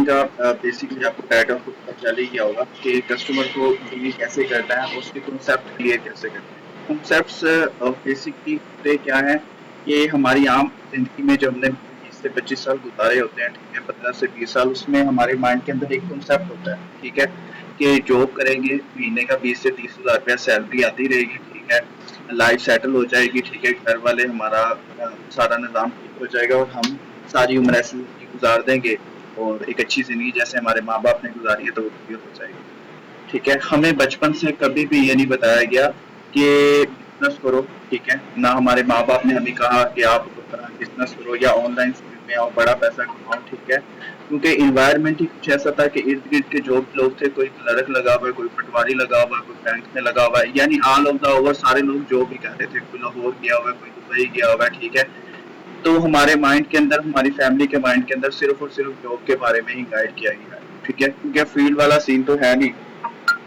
Online का basically आपको pattern तो पता चल ही गया होगा कि कस्टमर को डील कैसे करना है और उसके कॉन्सेप्ट क्लियर कैसे करने हैं। कॉन्सेप्ट्स बेसिकली होते क्या है कि हमारी आम जिंदगी में जो हमने 20 से 25 साल गुजारे होते हैं, ठीक है, 15 से 20 साल, उसमें हमारे माइंड के अंदर एक कॉन्सेप्ट होता है, ठीक है, कि जॉब करेंगे, महीने का 20 से 30 हजार रुपया सैलरी आती रहेगी, ठीक है, लाइफ सेटल हो जाएगी, ठीक है, घर वाले हमारा सारा निज़ाम ठीक हो जाएगा और हम सारी उम्र ऐसी जिंदगी गुजार देंगे और एक अच्छी जिंदगी जैसे हमारे माँ बाप ने गुजारी है तो वो भी हो जाएगी। ठीक है, हमें बचपन से कभी भी ये नहीं बताया गया कि बिजनेस करो, ठीक है, ना हमारे माँ बाप ने हमें कहा कि आप बिजनेस करो या ऑनलाइन फील्ड में आओ, बड़ा पैसा कमाओ, ठीक है, क्योंकि इन्वायरमेंट ही कुछ ऐसा था कि इर्द गिर्द के जो भी लोग थे, कोई क्लर्क लगा हुआ है, कोई पटवारी लगा हुआ है, कोई बैंक में लगा हुआ है, यानी ऑल ऑफ द ओवर सारे लोग जॉब ही कर रहे थे, कोई लाहौर गया हुआ है, कोई दुबई गया हुआ है, ठीक है। तो हमारे माइंड के अंदर, हमारी फैमिली के माइंड के अंदर सिर्फ और सिर्फ जॉब के बारे में ही गाइड किया गया है, ठीक है, क्योंकि फील्ड वाला सीन तो है नहीं।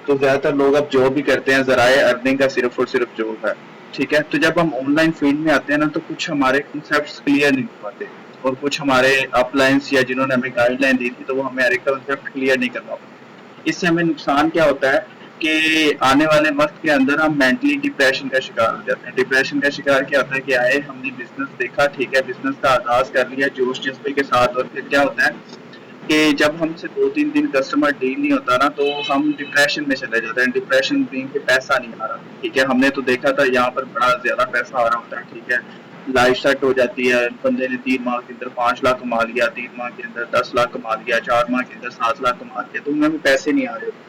तो ज्यादातर लोग अब जॉब ही करते हैं, जराए अर्निंग का सिर्फ और सिर्फ जॉब है, ठीक है। तो जब हम ऑनलाइन फील्ड में आते हैं ना, तो कुछ हमारे कॉन्सेप्ट्स क्लियर नहीं हो पाते और कुछ हमारे अपलाइंस या जिन्होंने हमें गाइडलाइन दी थी तो वो हमारे कॉन्सेप्ट क्लियर नहीं कर पाते। इससे हमें नुकसान क्या होता है कि आने वाले वक्त के अंदर हम मेंटली डिप्रेशन का शिकार हो जाते हैं। डिप्रेशन का शिकार क्या होता है कि आए हमने बिजनेस देखा, ठीक है, बिजनेस का आगाज कर लिया जोश जज्बे के साथ, और फिर क्या होता है कि जब हमसे 2-3 दिन कस्टमर डील नहीं होता ना, तो हम डिप्रेशन में चले जाते हैं। डिप्रेशन मीन कि पैसा नहीं आ रहा, ठीक है, हमने तो देखा था यहाँ पर बड़ा ज्यादा पैसा आ रहा होता है, ठीक है, लाइफ सेट हो जाती है, बंदे ने 3 माह के अंदर 5 लाख कमा लिया, 3 माह के अंदर 10 लाख कमा लिया, 4 माह के अंदर 7 लाख कमा लिया, तो उनमें भी पैसे नहीं आ रहे।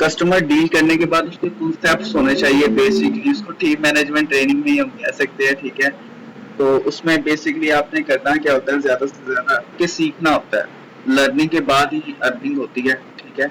कस्टमर डील करने के बाद उसके कॉन्सेप्ट्स होने चाहिए, बेसिकली उसको टीम मैनेजमेंट ट्रेनिंग में ही हम कह सकते हैं, ठीक है। तो उसमें बेसिकली आपने करना क्या होता है, ज्यादा से ज्यादा कि सीखना होता है, लर्निंग के बाद ही अर्निंग होती है, ठीक है।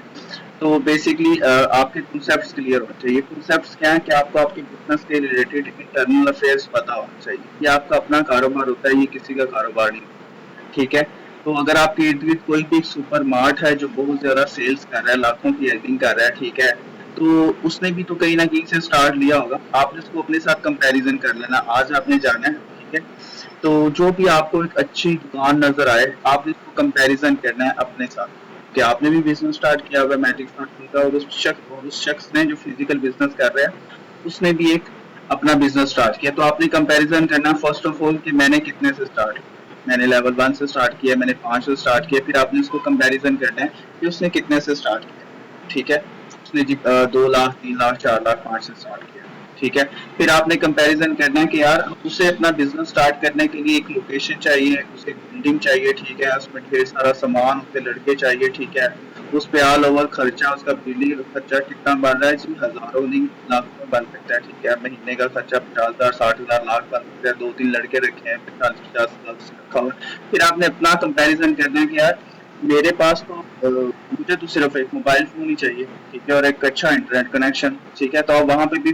तो बेसिकली आपके कॉन्सेप्ट्स क्लियर होने चाहिए। कॉन्सेप्ट्स क्या है कि आपको आपके बिजनेस के रिलेटेड इंटरनल अफेयर्स पता होना चाहिए। ये आपका अपना कारोबार होता है, ये किसी का कारोबार नहीं होता, ठीक है। तो अगर आपके इर्द गिर्द कोई भी सुपर मार्ट है जो बहुत ज्यादा सेल्स कर रहा है, लाखों की अर्निंग कर रहा है, ठीक है, तो उसने भी तो कहीं ना कहीं से स्टार्ट लिया होगा, आपने उसको अपने साथ कंपैरिजन कर लेना। आज आपने जाना है, ठीक है, तो जो भी आपको एक अच्छी दुकान नजर आए, आपने उसको कंपैरिजन करना है अपने साथ कि आपने भी बिजनेस स्टार्ट किया हुआ है, मैजिक स्टार्ट किया, और उस शख्स ने जो फिजिकल बिजनेस कर रहा है उसने भी एक अपना बिजनेस स्टार्ट किया। तो आपने कंपैरिजन करना फर्स्ट ऑफ ऑल कि मैंने कितने से स्टार्ट किया, मैंने लेवल 1 से स्टार्ट किया, मैंने 5 से स्टार्ट किया, फिर आपने उसको कंपैरिजन करना है कि उसने कितने से स्टार्ट किया, ठीक है, उसने 2 लाख, 3 लाख, 4 लाख, 5 से स्टार्ट किया, ठीक है। फिर आपने कंपैरिजन करना है कि यार उसे अपना बिजनेस स्टार्ट करने के लिए एक लोकेशन चाहिए, उसे बिल्डिंग चाहिए, ठीक है, उसमें ढेर सारा सामान, उसके लड़के चाहिए, ठीक है, उस पे ऑल ओवर खर्चा, उसका बिजली का खर्चा कितना बन रहा है जी, हजारों नहीं लाखों में बन सकता है, ठीक है, महीने का खर्चा 50,000, 60,000, लाख बन सकता है, 2-3 लड़के रखे हैं, 40-50 लाख रखा हुआ है। फिर आपने अपना कंपैरिजन करना है कि यार मेरे पास तो मुझे तो सिर्फ एक मोबाइल फोन ही चाहिए, ठीक है, और एक अच्छा इंटरनेट कनेक्शन, ठीक है, तो आप वहां पे भी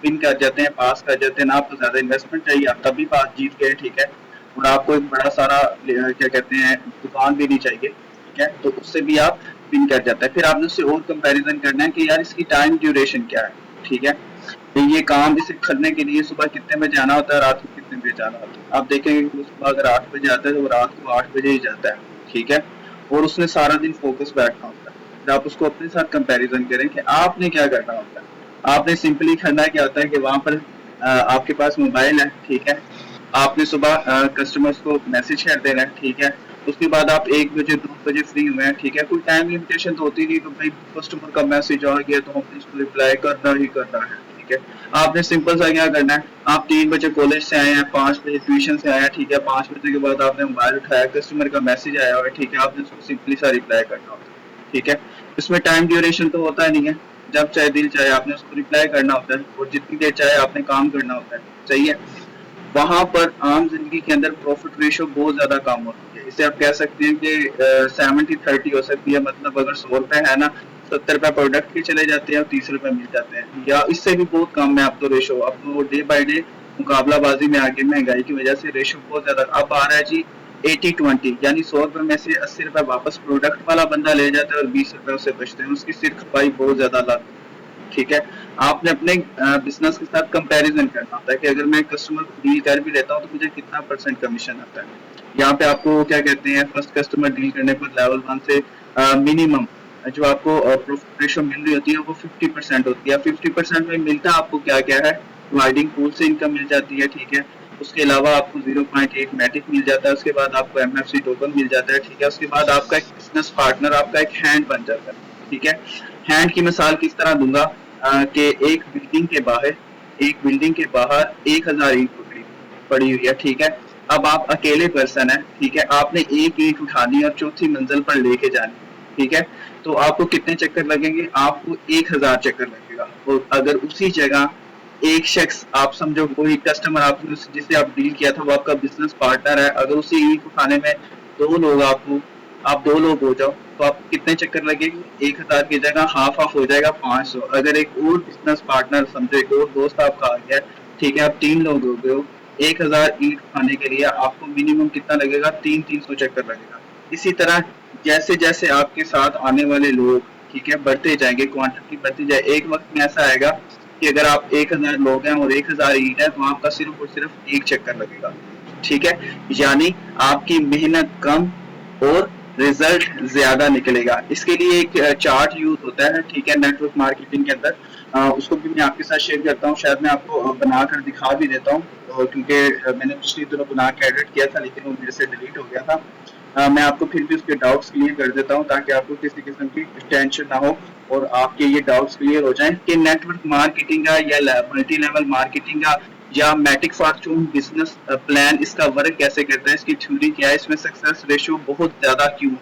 विन कर जाते हैं, पास कर जाते हैं ना, आपको ज्यादा इन्वेस्टमेंट चाहिए, आप तभी पास जीत गए, ठीक है, और आपको एक बड़ा सारा क्या कहते हैं दुकान भी नहीं चाहिए, ठीक है, तो उससे भी आप विन कर जाता है। फिर आपने उससे और कंपैरिजन करना है कि यार इसकी टाइम ड्यूरेशन क्या है, ठीक है, तो ये काम इसे करने के लिए सुबह कितने बजे आना होता है, रात को कितने बजे जाना होता है। आप देखेंगे कि वो सुबह अगर 8 बजे आता है तो वो रात को 8 बजे ही जाता है, ठीक है, और उसने सारा दिन फोकस बैठना होता है। फिर आप उसको अपने साथ कंपैरिजन करें कि आपने क्या करना होता है। आपने सिंपली करना क्या होता है कि वहां पर आपके पास मोबाइल है, ठीक है, आपने सुबह कस्टमर्स को मैसेज कर देना है, ठीक है, उसके बाद आप 1 बजे 2 बजे फ्री हुए हैं, ठीक है, कोई टाइम लिमिटेशन तो होती नहीं, तो भाई कस्टमर का मैसेज आ गया तो हमने उसको रिप्लाई करना ही करना है, ठीक है। आपने सिंपल सा क्या करना है, आप 3 बजे कॉलेज से आए हैं, 5 बजे ट्यूशन से आए हैं, ठीक है, 5 बजे के बाद आपने मोबाइल उठाया, कस्टमर का मैसेज आया हुआ है, ठीक है, आपने उसको सिंपली सा रिप्लाई करना होता है, ठीक है। इसमें टाइम ड्यूरेशन तो होता नहीं है, जब चाहे दिल चाहे आपने उसको रिप्लाई करना होता है और जितनी देर चाहे आपने काम करना होता है, सही है। वहां पर आम जिंदगी के अंदर प्रॉफिट रेशियो बहुत ज्यादा कम होती है। इसे आप कह सकते हैं कि 70-30 हो सकती है, मतलब अगर 100 रुपए है ना, 70 रुपए प्रोडक्ट के चले जाते हैं और 30 रुपए मिल जाते हैं, या इससे भी बहुत कम है अब तो रेशो। अब तो डे बाय डे मुकाबलाबाजी में आगे, महंगाई की वजह से रेशो बहुत ज्यादा अब आ रहा है जी 80-20, यानी 100 रुपए में से 80 रुपए वापस प्रोडक्ट वाला बंदा ले जाता है और 20 रुपए उससे बचते हैं, उसकी सिर खपाई बहुत ज्यादा लगती है, ठीक है। आपने अपने बिजनेस के साथ कंपैरिजन करना होता है कि अगर मैं कस्टमर को डील कर भी लेता हूँ तो मुझे कितना परसेंट कमीशन आता है, यहाँ पे आपको क्या कहते हैं, फर्स्ट कस्टमर डील करने पर लेवल 1 से मिनिमम जो आपको प्रॉफिट रेशो मिल रही होती है वो 50% होती है। 50% में मिलता आपको क्या क्या है, प्रोवाइडिंग पूल से इनकम मिल जाती है, ठीक है। उसके अलावा आपको 0.8 मैटिक मिल जाता है, उसके बाद आपको MFC टोकन मिल जाता है, ठीक है। उसके बाद आपका एक बिजनेस पार्टनर, आपका एक हैंड बन जाता है, ठीक है। हैंड की मिसाल किस तरह दूंगा कि एक बिल्डिंग के बाहर 1000 ईंट पड़ी हुई है, ठीक है। अब आप अकेले पर्सन है, ठीक है, आपने एक ईंट उठानी और चौथी मंजिल पर लेके जानी, ठीक है। तो आपको कितने चक्कर लगेंगे, आपको 1000 चक्कर लगेगा। और अगर उसी जगह एक शख्स, आप समझो कोई कस्टमर आपने जिससे आप डील किया था वो आपका बिजनेस पार्टनर है, अगर उसी ईंट उठाने में आप 2 लोग हो जाओ तो आपको कितने चक्कर लगेंगे, 1000 की जगह हाफ हाफ हो जाएगा 500। अगर एक और बिजनेस पार्टनर समझो, एक और दोस्त आपका आ गया, ठीक है, आप 3 लोग हो गए हो, 1000 ईंट उठाने के लिए आपको मिनिमम कितना लगेगा, 300 चक्कर लगेगा। इसी तरह जैसे जैसे आपके साथ आने वाले लोग, ठीक है, बढ़ते जाएंगे, क्वांटिटी बढ़ती जाए, एक वक्त में ऐसा आएगा कि अगर आप 1000 लोग हैं और 1000 ईंट है तो आपका सिर्फ और सिर्फ एक चक्कर लगेगा, ठीक है। यानी आपकी मेहनत कम और रिजल्ट ज्यादा निकलेगा। इसके लिए एक चार्ट यूज होता है, ठीक है, नेटवर्क मार्केटिंग के अंदर। उसको भी मैं आपके साथ शेयर करता हूँ, शायद मैं आपको बनाकर दिखा भी देता हूँ, क्योंकि मैंने पिछली दिनों बना के एडिट किया था लेकिन वो मेरे से डिलीट हो गया था। मैं आपको फिर भी उसके डाउट्स क्लियर कर देता हूँ ताकि आपको किसी किस्म की टेंशन ना हो और आपके ये डाउट्स क्लियर हो जाएं कि नेटवर्क मार्केटिंग का या मल्टी लेवल मार्केटिंग का या मैटिक फॉर्चून बिजनेस प्लान, इसका वर्क कैसे करता है, इसकी थ्योरी क्या है, इसमें सक्सेस रेशियो बहुत ज्यादा क्यों है,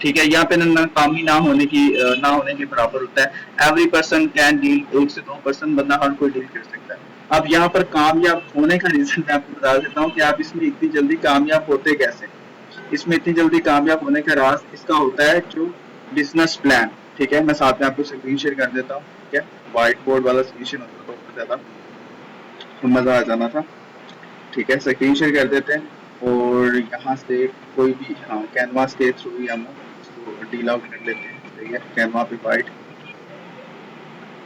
ठीक है। यहाँ पे नाकामी ना होने के बराबर होता है। एवरी पर्सन कैन डील, 1 से 2% बंदा हर कोई डील कर सकता है। अब यहाँ पर कामयाब होने का रीजन मैं आपको बता देता हूँ कि आप इसमें इतनी जल्दी कामयाब होते कैसे। इसमें इतनी जल्दी कामयाब होने का राज इसका होता है जो बिजनेस प्लान, ठीक है। मैं साथ में आपको स्क्रीन शेयर कर देता हूँ, ठीक है। व्हाइट बोर्ड वाला स्क्रीन शेयर होता तो बहुत ज्यादा मजा आ जाना था, ठीक है। स्क्रीन शेयर कर देते हैं और यहाँ से कोई भी, हाँ, कैनवास के थ्रू ही हम उसको डील आउट कर लेते हैं, ठीक है। कैनवा पे व्हाइट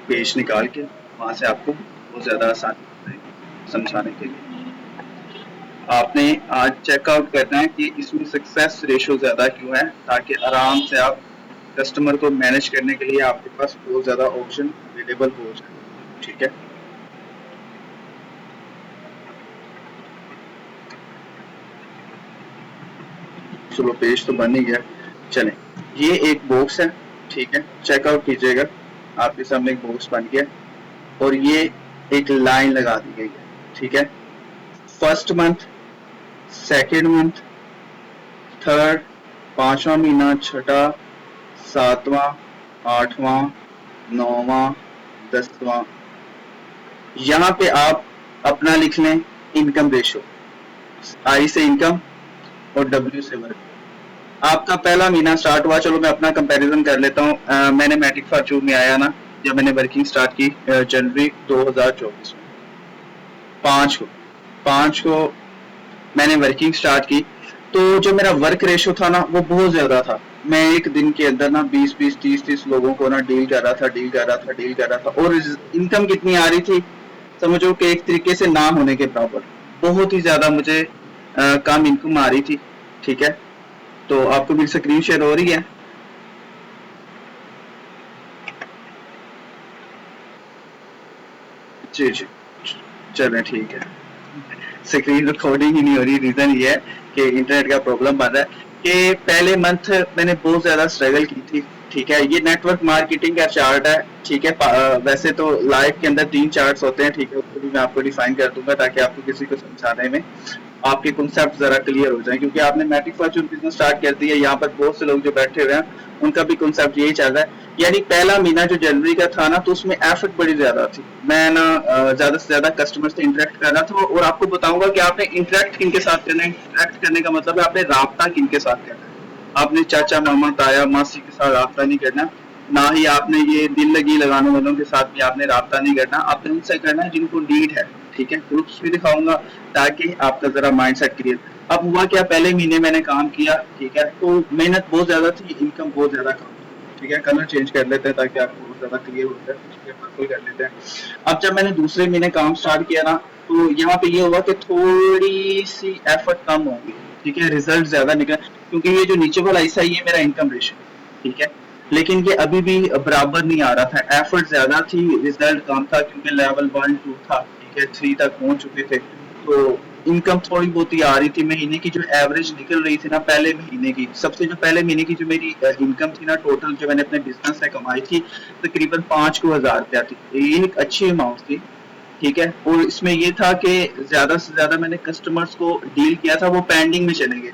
पेज निकाल के वहां से आपको बहुत ज्यादा आसानी होगी समझाने के लिए। आपने आज चेकआउट करना है कि इसमें सक्सेस रेशो ज्यादा क्यों है, ताकि आराम से आप कस्टमर को मैनेज करने के लिए आपके पास बहुत ज्यादा ऑप्शन अवेलेबल हो जाए, ठीक है। चलो पेज तो बन ही गया, चलें। ये एक बॉक्स है, ठीक है, चेकआउट कीजिएगा, आपके सामने एक बॉक्स बन गया और ये एक लाइन लगा दी गई है, ठीक है। First month, second month, third, 5वां महीना, छठा, 7वां, 8वां, 9वां, 10वां। यहाँ पे आप अपना लिख लें इनकम रेशो, आई से इनकम और डब्ल्यू से वर्क। आपका पहला महीना स्टार्ट हुआ, चलो मैं अपना कंपैरिजन कर लेता हूँ। मैंने मैट्रिक फॉर्चून में आया ना, जब मैंने वर्किंग स्टार्ट की जनवरी 2024 में, 5 को मैंने वर्किंग स्टार्ट की, तो जो मेरा वर्क रेशो था ना वो बहुत ज्यादा था। मैं एक दिन के अंदर ना 20-20, 30-30 लोगों को ना डील कर रहा था और इनकम कितनी आ रही थी, समझो कि एक तरीके से ना होने के बराबर, बहुत ही ज्यादा मुझे कम इनकम आ रही थी, ठीक है। तो आपको भी स्क्रीन शेयर हो रही है, जी जी, चले ठीक है। स्क्रीन रिकॉर्डिंग ही नहीं हो रही, रीजन ये है कि इंटरनेट का प्रॉब्लम बन रहा है कि पहले मंथ मैंने बहुत ज्यादा स्ट्रगल की थी, ठीक है। ये नेटवर्क मार्केटिंग का चार्ट है, ठीक है। वैसे तो लाइव के अंदर 3 चार्ट्स होते हैं, ठीक है, उसको भी मैं आपको डिफाइन कर दूंगा ताकि आपको किसी को समझाने में आपके कॉन्सेप्ट जरा क्लियर हो जाए, क्योंकि आपने मैट्रिक फॉर्चून बिजनेस स्टार्ट कर दिया, यहाँ पर बहुत से लोग जो बैठे हुए हैं उनका भी कॉन्सेप्ट यही चल रहा है। यानी पहला महीना जो जनवरी का था ना, तो उसमें एफर्ट बड़ी ज्यादा थी। मैं ना ज्यादा से ज्यादा कस्टमर से इंटरेक्ट कर रहा था और आपको बताऊंगा कि आपने इंटरेक्ट किन के साथ करना है। इंटरेक्ट करने का मतलब है आपने राब्ता किन के साथ करना है। आपने चाचा मामा ताया मासी के साथ राब्ता नहीं करना, ना ही आपने ये दिल लगी लगाने वालों के साथ भी आपने राब्ता नहीं करना। आपने उनसे करना है जिनको नीड है, ठीक है। ग्रुप्स भी दिखाऊंगा ताकि आपका जरा माइंड सेट क्लियर। अब हुआ क्या, पहले महीने मैंने काम किया, ठीक है, तो मेहनत बहुत ज्यादा थी, इनकम बहुत ज्यादा कम, ठीक है। कलर चेंज कर लेते हैं ताकि आपको बहुत ज्यादा क्लियर हो जाए, ठीक है, पर्पल कर लेते हैं। अब जब मैंने दूसरे महीने काम स्टार्ट किया ना, तो यहाँ पे ये हुआ कि थोड़ी सी एफर्ट कम होगी, ठीक है, रिजल्ट ज्यादा निकला, क्योंकि ये जो नीचे वाला हिस्सा ये मेरा इनकम रेशियो, ठीक है, लेकिन ये अभी भी बराबर नहीं आ रहा था, एफर्ट ज्यादा थी, रिजल्ट कम था, क्योंकि लेवल 1 2 था, ठीक है, 3 तक पहुंच चुके थे, तो इनकम थोड़ी बहुत ही आ रही थी। महीने की जो एवरेज निकल रही थी ना, पहले महीने की, सबसे जो पहले महीने की जो मेरी इनकम थी ना, टोटल जो मैंने अपने बिजनेस से कमाई थी, तकरीबन 5,000 रुपया थी। ये एक अच्छी अमाउंट थी, ठीक है, और इसमें ये था कि ज्यादा से ज्यादा मैंने कस्टमर्स को डील किया था, वो पेंडिंग में चले गए,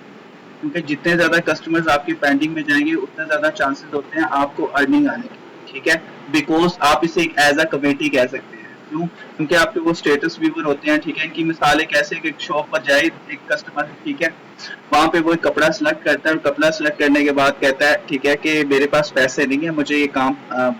क्योंकि जितने ज्यादा कस्टमर्स आपके पेंडिंग में जाएंगे उतने ज्यादा चांसेस होते हैं आपको अर्निंग आने के, ठीक है, बिकॉज आप इसे एक एज अ कमेटी कह सकते हैं। क्यों? क्योंकि आपके वो स्टेटस व्यूवर होते हैं, ठीक है, इनकी मिसाल एक ऐसे एक शॉप पर जाए एक कस्टमर, ठीक है, वहां पे वो एक कपड़ा सिलेक्ट करता है, और कपड़ा सिलेक्ट करने के बाद कहता है, ठीक है, कि मेरे पास पैसे नहीं है, मुझे ये काम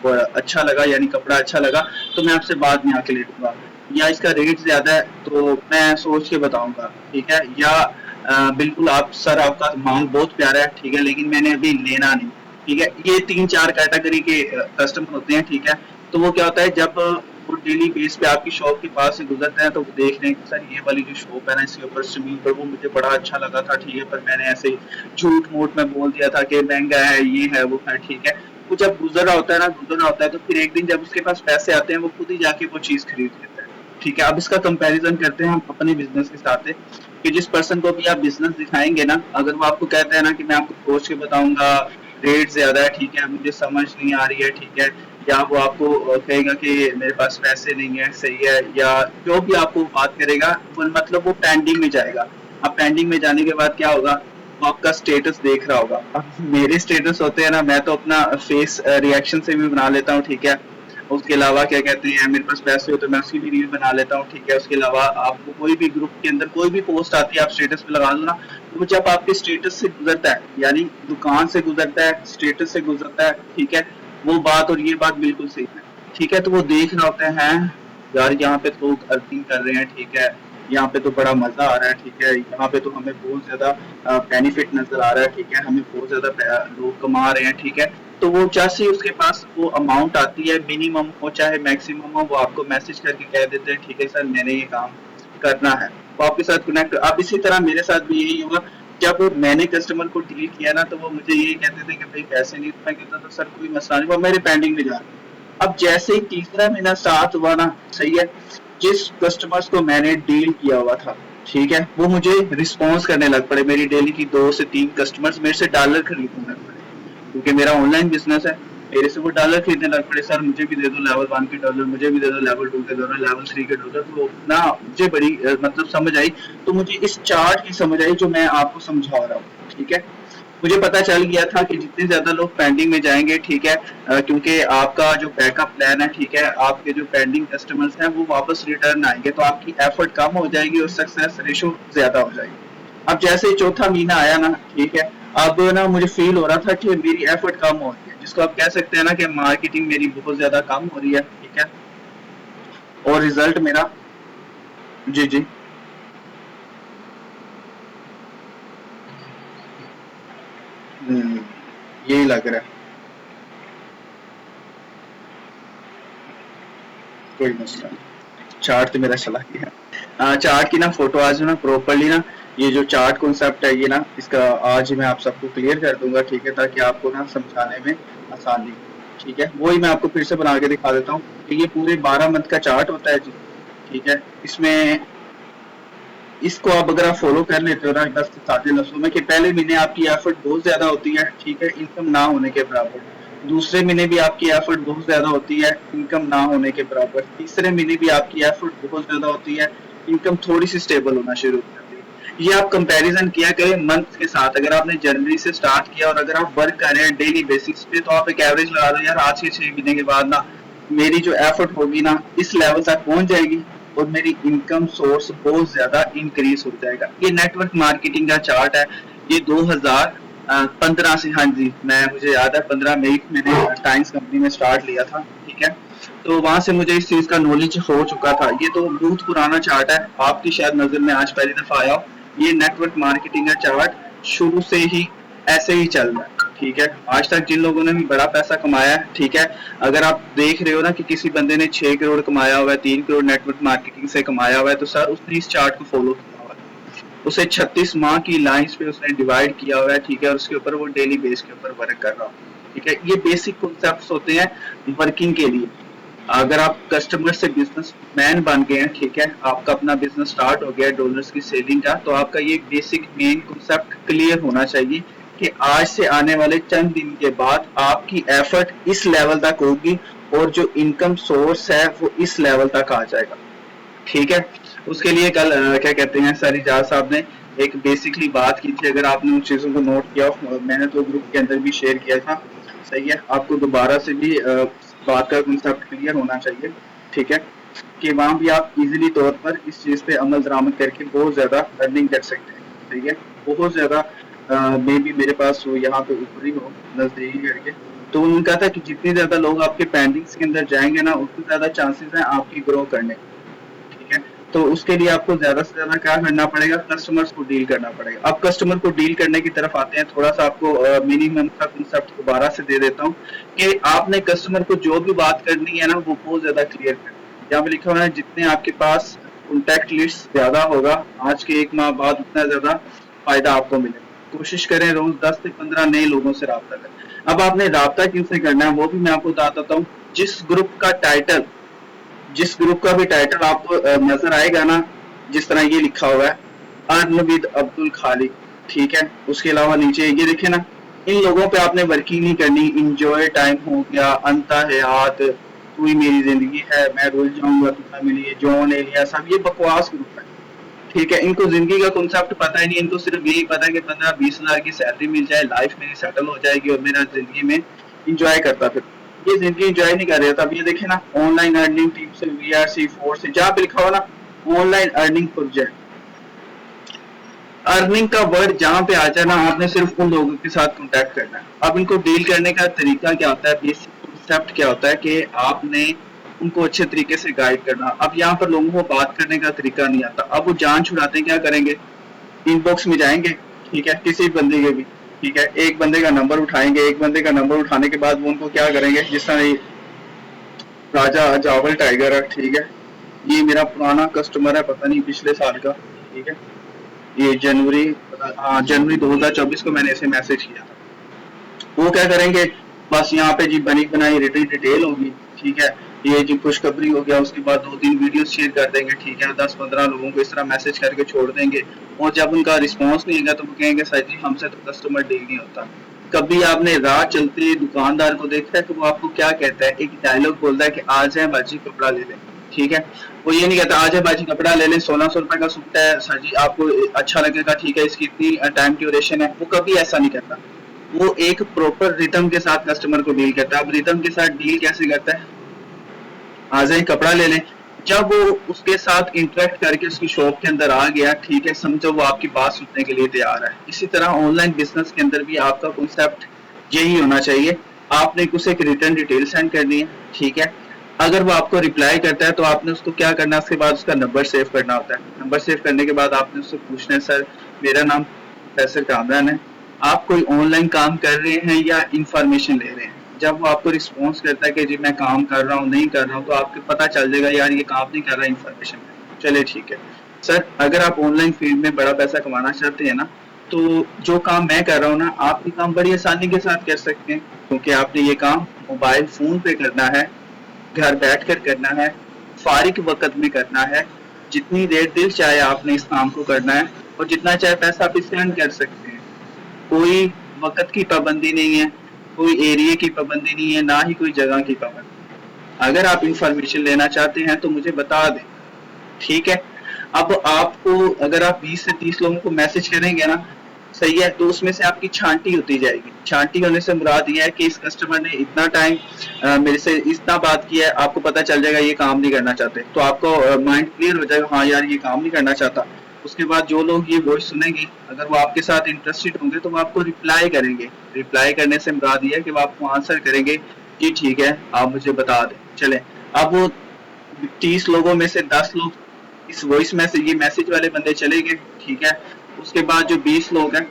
अच्छा लगा, यानी कपड़ा अच्छा लगा, तो मैं आपसे बाद में आके ले लूंगा, या इसका रेट ज्यादा है तो मैं सोच के बताऊंगा, ठीक है, या बिल्कुल आप सर आपका माल बहुत प्यारा है, ठीक है, लेकिन मैंने अभी लेना नहीं, ठीक है, ये 3 4 कैटेगरी के कस्टमर होते हैं, ठीक है। तो वो क्या होता है, जब वो डेली बेस पे आपकी शॉप के पास से गुजरते हैं, तो वो देख रहे हैं कि सर ये वाली जो शॉप है ना, इसके ऊपर स्विमिंग पर वो मुझे बड़ा अच्छा लगा था, ठीक है, पर मैंने ऐसे झूठ मूठ में बोल दिया था कि महंगा है, ये है, वो है, ठीक है। वो जब गुजर रहा होता है ना, गुजर रहा होता है, तो फिर एक दिन जब उसके पास पैसे आते हैं, वो खुद ही जाके वो चीज खरीद लेता है, ठीक है। अब इसका कंपैरिजन करते हैं हम अपने बिजनेस के साथ, कि जिस पर्सन को भी आप बिजनेस दिखाएंगे ना, अगर वो आपको कहता है ना कि मैं आपको सोच के बताऊंगा, रेट ज्यादा है, ठीक है, मुझे समझ नहीं आ रही है, ठीक है, या वो आपको कहेगा कि मेरे पास पैसे नहीं है, सही है, या जो भी आपको बात करेगा, वो मतलब वो पेंडिंग में जाएगा। अब पेंडिंग में जाने के बाद क्या होगा, वो आपका स्टेटस देख रहा होगा। अब मेरे स्टेटस होते हैं ना, मैं तो अपना फेस रिएक्शन से भी बना लेता हूँ, ठीक है, उसके अलावा क्या कहते हैं, मेरे पास पैसे हो तो मैं उसकी भी रील बना लेता हूँ, ठीक है। उसके अलावा आपको कोई भी ग्रुप के अंदर कोई भी पोस्ट आती है, आप स्टेटस पे लगा दो ना, तो जब आपके स्टेटस से गुजरता है, यानी दुकान से गुजरता है, स्टेटस से गुजरता है, ठीक है, वो बात और ये बात बिल्कुल सही है, ठीक है। तो वो देख रहे होते हैं यार, यहाँ पे तो लोग अर्निंग कर रहे हैं, ठीक है, यहाँ पे तो बड़ा मजा आ रहा है, ठीक है, यहाँ पे तो हमें बहुत ज्यादा बेनिफिट नजर आ रहा है, ठीक है, हमें बहुत ज्यादा लोग कमा रहे हैं, ठीक है। तो वो जैसे ही उसके पास वो अमाउंट आती है, मिनिमम हो चाहे मैक्सिमम हो, वो आपको मैसेज करके कह देते हैं, ठीक है सर, मैंने ये काम करना है, वो आपके साथ कनेक्ट। अब इसी तरह मेरे साथ भी यही हुआ, जब मैंने कस्टमर को डील किया ना, तो वो मुझे यही कहते थे कि भाई पैसे नहीं, तो मैं कहता था सर कोई मसला नहीं, वो मेरे पेंडिंग में जा रहे हैं। अब जैसे ही तीसरा महीना स्टार्ट हुआ ना, सही है, जिस कस्टमर्स को मैंने डील किया हुआ था, ठीक है, वो मुझे रिस्पॉन्स करने लग पड़े, मेरी डेली की 2 से 3 कस्टमर्स मेरे से डॉलर खरीदने लग पड़े, क्योंकि मेरा ऑनलाइन बिजनेस है, मेरे से वो डॉलर खरीदने लग पड़े, सर मुझे भी दे दो लेवल 1 के डॉलर, मुझे भी दे दो लेवल 2 के डॉलर, लेवल 3 के डॉलर। तो ना मुझे बड़ी मतलब समझ आई, तो मुझे इस चार्ट की समझ आई जो मैं आपको समझा रहा हूँ, ठीक है। मुझे पता चल गया था कि जितने ज्यादा लोग पेंडिंग में जाएंगे, ठीक है, क्योंकि आपका जो बैकअप प्लान है, ठीक है, आपके जो पेंडिंग कस्टमर्स हैं वो वापस रिटर्न आएंगे, तो आपकी एफर्ट कम हो जाएगी और सक्सेस रेशो ज्यादा हो जाएगी। अब जैसे ही चौथा महीना आया ना, ठीक है, अब ना मुझे फील हो रहा था कि मेरी एफर्ट कम हो रही है, जिसको आप कह सकते हैं ना कि मार्केटिंग मेरी बहुत ज्यादा कम हो रही है, ठीक है, और रिजल्ट मेरा, जी जी, यही लग रहा है, कोई मसला नहीं, चार्ट तो मेरा चला गया। चार्ट की ना फोटो आज ना प्रॉपरली ना, ये जो चार्ट कॉन्सेप्ट है ये ना, इसका आज मैं आप सबको क्लियर कर दूंगा, ठीक है, ताकि आपको ना समझाने में आसानी हो, ठीक है। वही मैं आपको फिर से बना के दिखा देता हूँ कि ये पूरे 12 मंथ का चार्ट होता है जी, ठीक है। इसमें इसको आप अगर आप फॉलो कर लेते हो ना, बस सादे लफ्जों में, कि पहले महीने आपकी एफर्ट बहुत ज्यादा होती है, ठीक है, इनकम ना होने के बराबर, दूसरे महीने भी आपकी एफर्ट बहुत ज्यादा होती है, इनकम ना होने के बराबर, तीसरे महीने भी आपकी एफर्ट बहुत ज्यादा होती है, इनकम थोड़ी सी स्टेबल होना शुरू हो जाती है। ये आप कंपैरिजन किया करें मंथ के साथ, अगर आपने जनवरी से स्टार्ट किया और अगर आप वर्क कर रहे हैं डेली बेसिस पे, तो आप एक एवरेज लगा दो यार, आज के 6 महीने के बाद ना मेरी जो एफर्ट होगी ना इस लेवल तक पहुंच जाएगी, और मेरी इनकम सोर्स बहुत ज्यादा इंक्रीज हो जाएगा। ये नेटवर्क मार्केटिंग का चार्ट है, ये 2015 से, हाँ जी, मैं मुझे याद है 15 मई मैंने टाइम्स कंपनी में स्टार्ट लिया था, ठीक है, तो वहां से मुझे इस चीज का नॉलेज हो चुका था। ये तो बहुत पुराना चार्ट है, आपकी शायद नजर में आज पहली दफा आया हो। ये नेटवर्क मार्केटिंग का चार्ट शुरू से ही ऐसे ही चल रहा है, ठीक है, आज तक जिन लोगों ने भी बड़ा पैसा कमाया है, ठीक है, अगर आप देख रहे हो ना कि किसी बंदे ने 6 करोड़ कमाया हुआ है, 3 करोड़ नेटवर्क मार्केटिंग से कमाया हुआ है, तो सर उसने इस चार्ट को फॉलो किया हुआ है, उसे 36 माह की लाइंस पे उसने डिवाइड किया हुआ है, ठीक है, और उसके ऊपर वो डेली बेस के ऊपर वर्क कर रहा हो, ठीक है। ये बेसिक कॉन्सेप्ट्स होते हैं वर्किंग के लिए। अगर आप कस्टमर से बिजनेस मैन बन गए हैं, ठीक है, आपका अपना बिजनेस स्टार्ट हो गया डॉलर्स की सेलिंग का, तो आपका ये बेसिक मेन कॉन्सेप्ट क्लियर होना चाहिए कि आज से आने वाले चंद दिन के बाद आपकी एफर्ट इस लेवल तक होगी और जो इनकम सोर्स है वो इस लेवल तक आ जाएगा, ठीक है। उसके लिए कल क्या कहते हैं सर इजाज साहब ने एक बेसिकली बात की थी, अगर आपने उन चीजों को नोट किया, मैंने तो ग्रुप के अंदर भी शेयर किया था, सही है। आपको दोबारा से भी बात का कंसेप्ट क्लियर होना चाहिए, ठीक है, कि वहां भी आप इजीली तौर पर इस चीज पे अमल दरामद करके बहुत ज्यादा अर्निंग कर सकते हैं, ठीक है। बहुत ज्यादा मे भी मेरे पास हो यहाँ पे ऊपर ही हो नजदीकी करके, तो उनका था कि जितने ज्यादा लोग आपके पेंडिंग्स के अंदर जाएंगे ना, उतने ज्यादा चांसेस हैं आपकी ग्रो करने, ठीक है। तो उसके लिए आपको ज्यादा से ज्यादा क्या करना पड़ेगा, कस्टमर्स को डील करना पड़ेगा। अब कस्टमर को डील करने की तरफ आते हैं, थोड़ा सा आपको मिनिमम का कंसेप्ट दोबारा से दे देता हूँ कि आपने कस्टमर को जो भी बात करनी है ना वो बहुत ज्यादा क्लियर करनी है। यहाँ पे लिखा हुआ है जितने आपके पास कॉन्टैक्ट लिस्ट ज्यादा होगा आज के 1 माह बाद उतना ज्यादा फायदा आपको मिलेगा। कोशिश करें रोज 10 से 15 नए लोगों से राब्ता करें। अब आपने राब्ता किनसे करना है वो भी मैं आपको बताता हूँ। जिस ग्रुप का भी टाइटल आपको नजर आएगा ना, जिस तरह ये लिखा हुआ है अर्न विद अब्दुल खालिक, ठीक है, उसके अलावा नीचे ये देखे ना, इन लोगों पे आपने वर्किंग नहीं करनी। इंजॉय टाइम हो गया, अंता हयात, तू ही मेरी जिंदगी है, मैं रुल जाऊंगा तुम्हें मिली, जॉन एलिया, सब ये बकवास ग्रुप है, ठीक है। इनको जिंदगी का कॉन्सेप्ट पता ही नहीं, इनको सिर्फ यही पता है कि 15-20 हजार की सैलरी मिल जाए, लाइफ मेरी सेटल हो जाएगी और मेरा जिंदगी में इंजॉय करता फिर। ये जिंदगी इंजॉय नहीं कर रहा था। अब ये देखे ना, ऑनलाइन अर्निंग टीम से, वीआरसी फोर्स से, जहाँ पे लिखा हो ना ऑनलाइन अर्निंग प्रोजेक्ट, अर्निंग का वर्ड जहाँ पे आ जाए ना, आपने सिर्फ उन लोगों के साथ कॉन्टेक्ट करना है। अब इनको डील करने का तरीका क्या होता है, बेसिक कॉन्सेप्ट क्या होता है कि आपने उनको अच्छे तरीके से गाइड करना। अब यहाँ पर लोगों को बात करने का तरीका नहीं आता, अब वो जान छुड़ाते हैं, क्या करेंगे, इनबॉक्स में जाएंगे, ठीक है, किसी बंदे के भी, ठीक है, एक बंदे का नंबर उठाएंगे, एक बंदे का नंबर उठाने के बाद वो उनको क्या करेंगे, जिस तरह राजा जावल टाइगर है, ठीक है, ये मेरा पुराना कस्टमर है, पता नहीं पिछले साल का, ठीक है, ये जनवरी 2024 को मैंने इसे मैसेज किया था। वो क्या करेंगे, बस यहाँ पे जी बनी बनाई रिटर्न डिटेल होगी, ठीक है, ये जी खुशखबरी हो गया, उसके बाद 2-3 वीडियो शेयर कर देंगे, ठीक है, 10-15 लोगों को इस तरह मैसेज करके छोड़ देंगे, और जब उनका रिस्पॉन्स नहीं होगा तो वो कहेंगे सर जी हमसे तो कस्टमर डील नहीं होता। कभी आपने राह चलते दुकानदार को देखा है तो वो आपको क्या कहता है, एक डायलॉग बोलता है कि आज है बाजी कपड़ा ले लें, ठीक है, वो ये नहीं कहता आज है बाजी कपड़ा ले लें, 1600 रुपए का सूट है सर जी आपको अच्छा लगेगा, ठीक है, इसकी इतनी टाइम ड्यूरेशन है, वो कभी ऐसा नहीं करता। वो एक प्रॉपर रिदम के साथ कस्टमर को डील करता है। अब रिदम के साथ डील कैसे करता है, आ जाए कपड़ा ले लें, जब वो उसके साथ इंटरेक्ट करके उसकी शॉप के अंदर आ गया, ठीक है, समझो वो आपकी बात सुनने के लिए तैयार है। इसी तरह ऑनलाइन बिजनेस के अंदर भी आपका कॉन्सेप्ट यही होना चाहिए। आपने उसे एक रिटर्न डिटेल सेंड करनी है, ठीक है, अगर वो आपको रिप्लाई करता है तो आपने उसको क्या करना है, उसके बाद उसका नंबर सेव करना होता है। नंबर सेव करने के बाद आपने उससे पूछना है सर मेरा नाम प्रोफेसर कामरान है, आप कोई ऑनलाइन काम कर रहे हैं या इंफॉर्मेशन ले रहे हैं। जब वो आपको रिस्पॉन्स करता है कि जी मैं काम कर रहा हूँ, नहीं कर रहा हूँ, तो आपको पता चल जाएगा यार ये काम नहीं कर रहा, इंफॉर्मेशन। चलिए ठीक है सर, अगर आप ऑनलाइन फील्ड में बड़ा पैसा कमाना चाहते हैं ना, तो जो काम मैं कर रहा हूँ ना, आप ये काम बड़ी आसानी के साथ कर सकते हैं, क्योंकि आपने ये काम मोबाइल फोन पे करना है, घर बैठ कर करना है, फारिग वक्त में करना है, जितनी देर दिल चाहे आपने इस काम को करना है, और जितना चाहे पैसा आप स्पेंड कर सकते हैं। कोई वक्त की पाबंदी नहीं है, कोई एरिया की पाबंदी नहीं है, ना ही कोई जगह की पाबंदी। अगर आप इंफॉर्मेशन लेना चाहते हैं तो मुझे बता दें, ठीक है। अब आपको अगर आप 20 से 30 लोगों को मैसेज करेंगे ना, सही है, तो उसमें से आपकी छांटी होती जाएगी। छांटी होने से मुराद ये है कि इस कस्टमर ने इतना टाइम मेरे से इतना बात किया है, आपको पता चल जाएगा ये काम नहीं करना चाहते, तो आपको माइंड क्लियर हो जाएगा, हाँ यार ये काम नहीं करना चाहता। उसके बाद जो लोग ये वॉइस सुनेंगे, अगर वो आपके साथ इंटरेस्टेड होंगे तो वो आपको रिप्लाई करेंगे। रिप्लाई करने से मुराद ये है कि वो आपको आंसर करेंगे कि ठीक है आप मुझे बता दें। चले, अब वो 30 लोगों में से 10 लोग इस वॉइस मैसेज, ये मैसेज वाले बंदे चले गए, ठीक है। उसके बाद जो 20 लोग हैं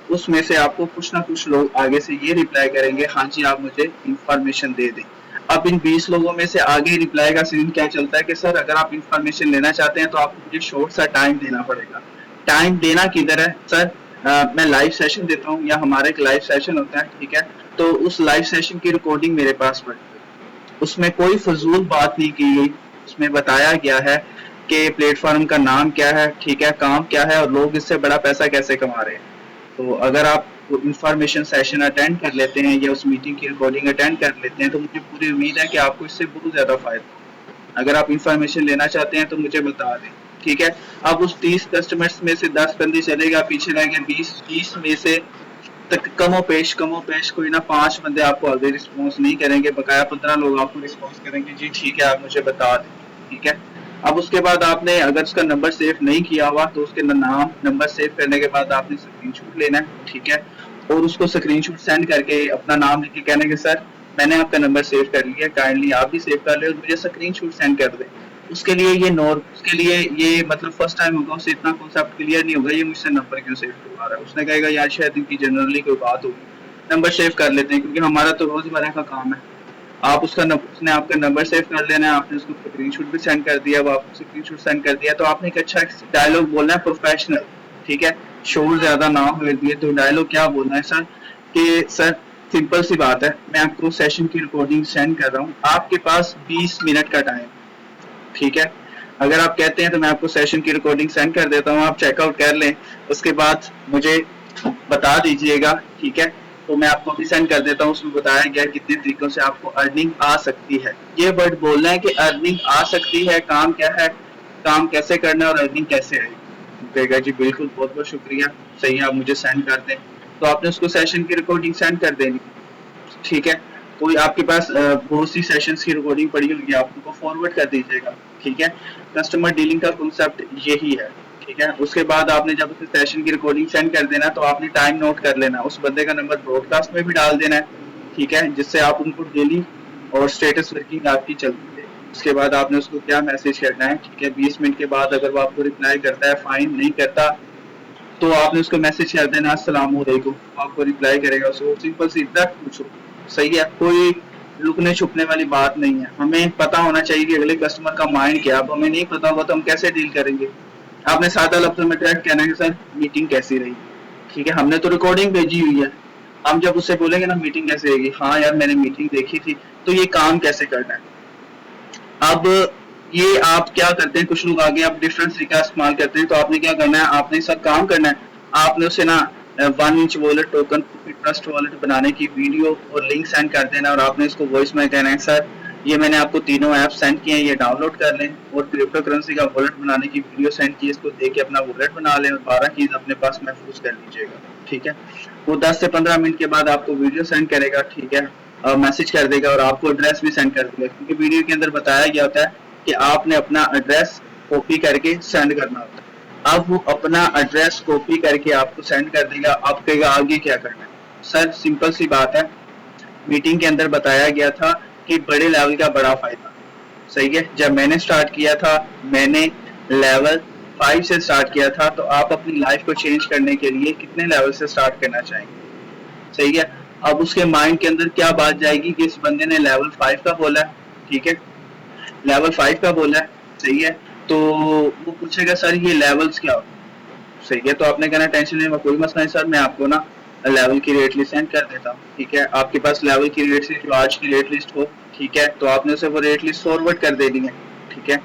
उसमें से आपको कुछ ना कुछ लोग आगे से ये रिप्लाई करेंगे, हाँ जी आप मुझे इंफॉर्मेशन दे दें। अब इन 20 लोगों में से आगे रिप्लाई का सीन क्या चलता है कि सर अगर आप इंफॉर्मेशन लेना चाहते हैं तो आपको मुझे शॉर्ट सा टाइम देना पड़ेगा। टाइम देना किधर है सर? मैं लाइव सेशन देता हूँ या हमारा एक लाइव सेशन होता है, ठीक है, तो उस लाइव सेशन की रिकॉर्डिंग मेरे पास पड़ी है, उसमें कोई फजूल बात नहीं की गई, उसमें बताया गया है कि प्लेटफॉर्म का नाम क्या है, ठीक है, काम क्या है और लोग इससे बड़ा पैसा कैसे कमा रहे हैं। तो अगर आप इंफॉर्मेशन सेशन अटेंड कर लेते हैं या उस मीटिंग की रिकॉर्डिंग अटेंड कर लेते हैं तो मुझे पूरी उम्मीद है कि आपको इससे बहुत ज्यादा फायदा। अगर आप इंफॉर्मेशन लेना चाहते हैं तो मुझे बता दें, ठीक है। अब उस 30 कस्टमर्स में से 10 बंदे चलेगा, पीछे रह गए 20 में से तक कमो पेश कोई ना 5 बंदे आपको आगे रिस्पॉन्स नहीं करेंगे, बकाया 15 लोग आपको रिस्पॉन्स करेंगे जी ठीक है आप मुझे बता दें, ठीक है। अब उसके बाद आपने अगर उसका नंबर सेव नहीं किया हुआ तो उसके नाम नंबर सेव करने के बाद आपने स्क्रीनशॉट लेना है, ठीक है, और उसको स्क्रीनशॉट सेंड करके अपना नाम लिख के कहने के सर मैंने आपका नंबर सेव कर लिया, काइंडली आप भी सेव कर ले और मुझे स्क्रीनशॉट सेंड कर दे। उसके लिए ये मतलब फर्स्ट टाइम होगा, उसे इतना कॉन्सेप्ट क्लियर नहीं होगा ये मुझसे नंबर क्यों सेव करवा रहा है। उसने कहेगा यार शायद इनकी जनरली कोई बात होगी, नंबर सेव कर लेते हैं क्योंकि हमारा तो रोजमर्रा का काम है। आप उसने आपका नंबर सेव कर लेना है, आपने उसको स्क्रीनशॉट भी सेंड कर दिया, वो आपको स्क्रीनशॉट सेंड कर दिया, तो आपने एक अच्छा डायलॉग बोलना है प्रोफेशनल, ठीक है, शोर ज्यादा ना हो दिए। तो डायलॉग क्या बोलना है सर कि सर सिंपल सी बात है, मैं आपको सेशन की रिकॉर्डिंग सेंड कर रहा हूँ, आपके पास 20 मिनट का टाइम, ठीक है। अगर आप कहते हैं तो मैं आपको सेशन की रिकॉर्डिंग सेंड कर देता हूँ, आप चेकआउट कर लें, उसके बाद मुझे बता दीजिएगा, ठीक है। तो मैं आपको भी सेंड कर देता हूँ, उसमें बताया गया कितने तरीकों से आपको अर्निंग आ सकती है। ये वर्ड बोलना है कि अर्निंग आ सकती है, काम क्या है, काम कैसे करना है और अर्निंग कैसे आएगी। कहेगा जी बिल्कुल बहुत बहुत शुक्रिया, सही है आप मुझे सेंड कर दें। तो आपने उसको सेशन की रिकॉर्डिंग सेंड कर देनी, ठीक है। कोई आपके पास बहुत सी सेशंस की रिकॉर्डिंग पड़ी होगी, आप उनको फॉरवर्ड कर दीजिएगा, ठीक है। कस्टमर डीलिंग का कॉन्सेप्ट यही है, ठीक है। उसके बाद आपने जब उसे सेशन की रिकॉर्डिंग सेंड कर देना तो आपने टाइम नोट कर लेना, उस बंदे का नंबर ब्रॉडकास्ट में भी डाल देना है, ठीक है, जिससे आप उनको डेली और स्टेटस वर्किंग आपकी चलती है। उसके बाद आपने उसको क्या मैसेज करना है, ठीक है, 20 मिनट के बाद अगर वो आपको रिप्लाई करता है फाइन, नहीं करता तो आपने उसको मैसेज कर देना अस्सलाम वालेकुम, आपको रिप्लाई करेगा, उसको सिंपल सी पूछो, सही है। कोई लुकने छुपने वाली बात नहीं है, हमें पता होना चाहिए कि अगले कस्टमर का माइंड क्या है। अब हमें नहीं पता होगा तो हम कैसे डील करेंगे। आपने सादा लफ्जों में डायरेक्ट कहना है कि सर मीटिंग कैसी रही, ठीक है, हमने तो रिकॉर्डिंग भेजी हुई है। हम जब उससे बोलेंगे ना मीटिंग कैसे रहेगी, हाँ यार मैंने मीटिंग देखी थी, तो ये काम कैसे करना है। अब ये आप क्या करते हैं, कुछ लोग आगे आप डिफरेंट तरीका इस्तेमाल करते हैं, तो आपने क्या करना है, आपने सब काम करना है, आपने उसे ना 1 inch wallet token trust wallet बनाने की वीडियो और लिंक सेंड कर देना और आपने इसको वॉइस में कहना है सर ये मैंने आपको तीनों ऐप सेंड किए हैं, ये डाउनलोड कर लें और क्रिप्टो करेंसी का वॉलेट बनाने की वीडियो सेंड की, इसको देख के अपना वॉलेट बना लें और 12 कीज अपने पास महफूज कर लीजिएगा, ठीक है। वो 10 से 15 मिनट के बाद आपको वीडियो सेंड करेगा, ठीक है, मैसेज कर देगा और आपको एड्रेस भी सेंड कर देगा, क्योंकि वीडियो के अंदर बताया गया होता है कि आपने अपना एड्रेस कॉपी करके सेंड करना होता है। अब वो अपना एड्रेस कॉपी करके आपको सेंड कर देगा, आप कहेगा आगे क्या करना है। सर सिंपल सी बात है, मीटिंग के अंदर बताया गया था कि बड़े लेवल का बड़ा फायदा, सही है। जब मैंने स्टार्ट किया था मैंने लेवल 5 से स्टार्ट किया था, तो आप अपनी लाइफ को चेंज करने के लिए कितने लेवल से स्टार्ट करना चाहेंगे, सही है। अब उसके माइंड के अंदर क्या बात जाएगी कि इस बंदे ने लेवल 5 का बोला है, ठीक है, लेवल 5 का बोला है, सही है, तो वो पूछेगा सर ये लेवल्स क्या होते हैं, सही है। तो आपने कहना टेंशन लेने का कोई मसला नहीं सर, मैं आपको ना लेवल की रेट लिस्ट सेंड कर देता हूँ, ठीक है। आपके पास लेवल की रेट लिस्ट जो आज की रेट लिस्ट हो, ठीक है, तो आपने उसे वो रेट लिस्ट फॉरवर्ड कर देनी है, ठीक है।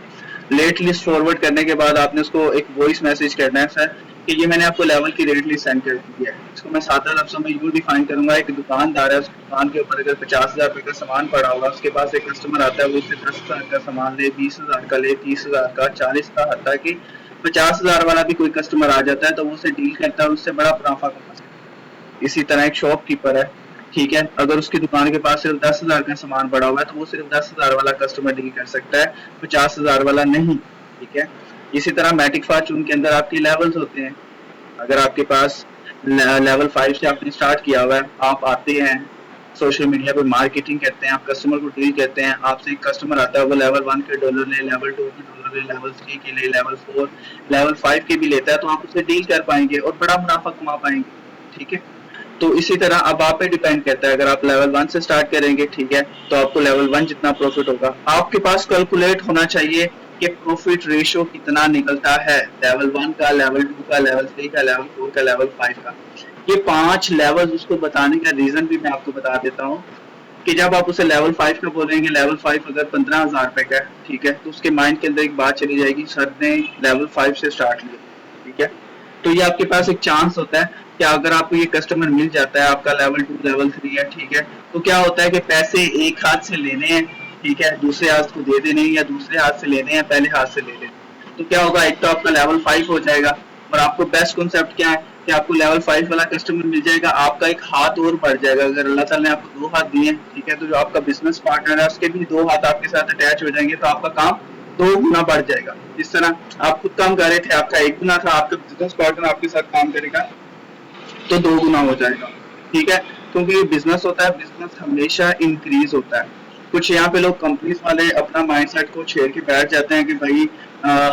रेट लिस्ट फॉरवर्ड करने के बाद आपने उसको एक वॉइस मैसेज करना है सर कि ये मैंने आपको लेवल की रेट लिस्ट सेंड कर दी है। इसको मैं सादा लफ्जों में यूँ डिफाइन करूंगा, एक दुकानदार है, उस दुकान के ऊपर अगर 50,000 रुपए का सामान पड़ा होगा, उसके पास एक कस्टमर आता है, वो उससे 10,000 का सामान ले, 20,000 का ले, 30,000 का, 40 का, हत्ता कि 50,000 वाला भी कोई कस्टमर आ जाता है तो वो उससे डील करता है, उससे बड़ा मुनाफा कमा सकता है। इसी तरह एक शॉपकीपर है, ठीक है, अगर उसकी दुकान के पास सिर्फ 10,000 का सामान पड़ा हुआ है तो वो सिर्फ 10,000 वाला कस्टमर डील कर सकता है, 50,000 वाला नहीं, ठीक है। इसी तरह मैटिक फॉर्चून के अंदर आपके लेवल्स होते हैं। अगर आपके पास लेवल 5 से आपने स्टार्ट किया हुआ है, आप आते हैं सोशल मीडिया पे मार्केटिंग करते हैं, आप कस्टमर को डील करते हैं, आपसे एक कस्टमर आता है वो लेवल 1 के डॉलर ले, लेवल 2 के डॉलर ले, लेवल 3 के ले, लेवल 4, लेवल 5 के भी लेता है, तो आप उससे डील कर पाएंगे और बड़ा मुनाफा कमा पाएंगे, ठीक है। तो इसी तरह अब आप पे डिपेंड करता है, अगर आप लेवल 1 से स्टार्ट करेंगे, ठीक है, तो आपको लेवल 1 जितना प्रॉफिट होगा। आपके पास कैलकुलेट होना चाहिए कि प्रॉफिट रेशो कितना निकलता है, लेवल 1 का, लेवल 2 का, लेवल 3 का, लेवल 4 का, लेवल 5 का। ये 5 लेवल उसको बताने का रीजन भी मैं आपको बता देता हूँ कि जब आप उसे लेवल 5 का बोलेंगे, लेवल 5 अगर 15,000 रुपए का है, ठीक है, तो उसके माइंड के अंदर एक बात चली जाएगी, सर ने लेवल 5 से स्टार्ट लिया, ठीक है। तो ये आपके पास एक चांस होता है कि अगर आपको ये कस्टमर मिल जाता है, आपका लेवल 2 लेवल 3 है, ठीक है, तो क्या होता है कि पैसे एक हाथ से लेने हैं, ठीक है, दूसरे हाथ को दे देने, या दूसरे हाथ से लेने हैं, पहले हाथ से ले लेने। तो क्या होगा, एक तो आपका लेवल 5 हो जाएगा, और आपको बेस्ट कॉन्सेप्ट क्या है कि आपको लेवल 5 वाला कस्टमर मिल जाएगा, आपका एक हाथ और बढ़ जाएगा। अगर अल्लाह ताला ने आपको 2 हाथ दिए, ठीक है, तो जो आपका बिजनेस पार्टनर है उसके भी 2 हाथ आपके साथ अटैच हो जाएंगे, तो आपका काम 2 गुना बढ़ जाएगा। जिस तरह आप खुद काम कर रहे थे, आपका 1 गुना था, आपका बिजनेस पार्टनर आपके साथ काम करेगा तो 2 गुना हो जाएगा, ठीक है। क्योंकि ये बिजनेस होता है, बिजनेस हमेशा इंक्रीज होता है। कुछ यहाँ पे लोग कंपनीज वाले अपना माइंडसेट को छेड़ के बैठ जाते हैं कि भाई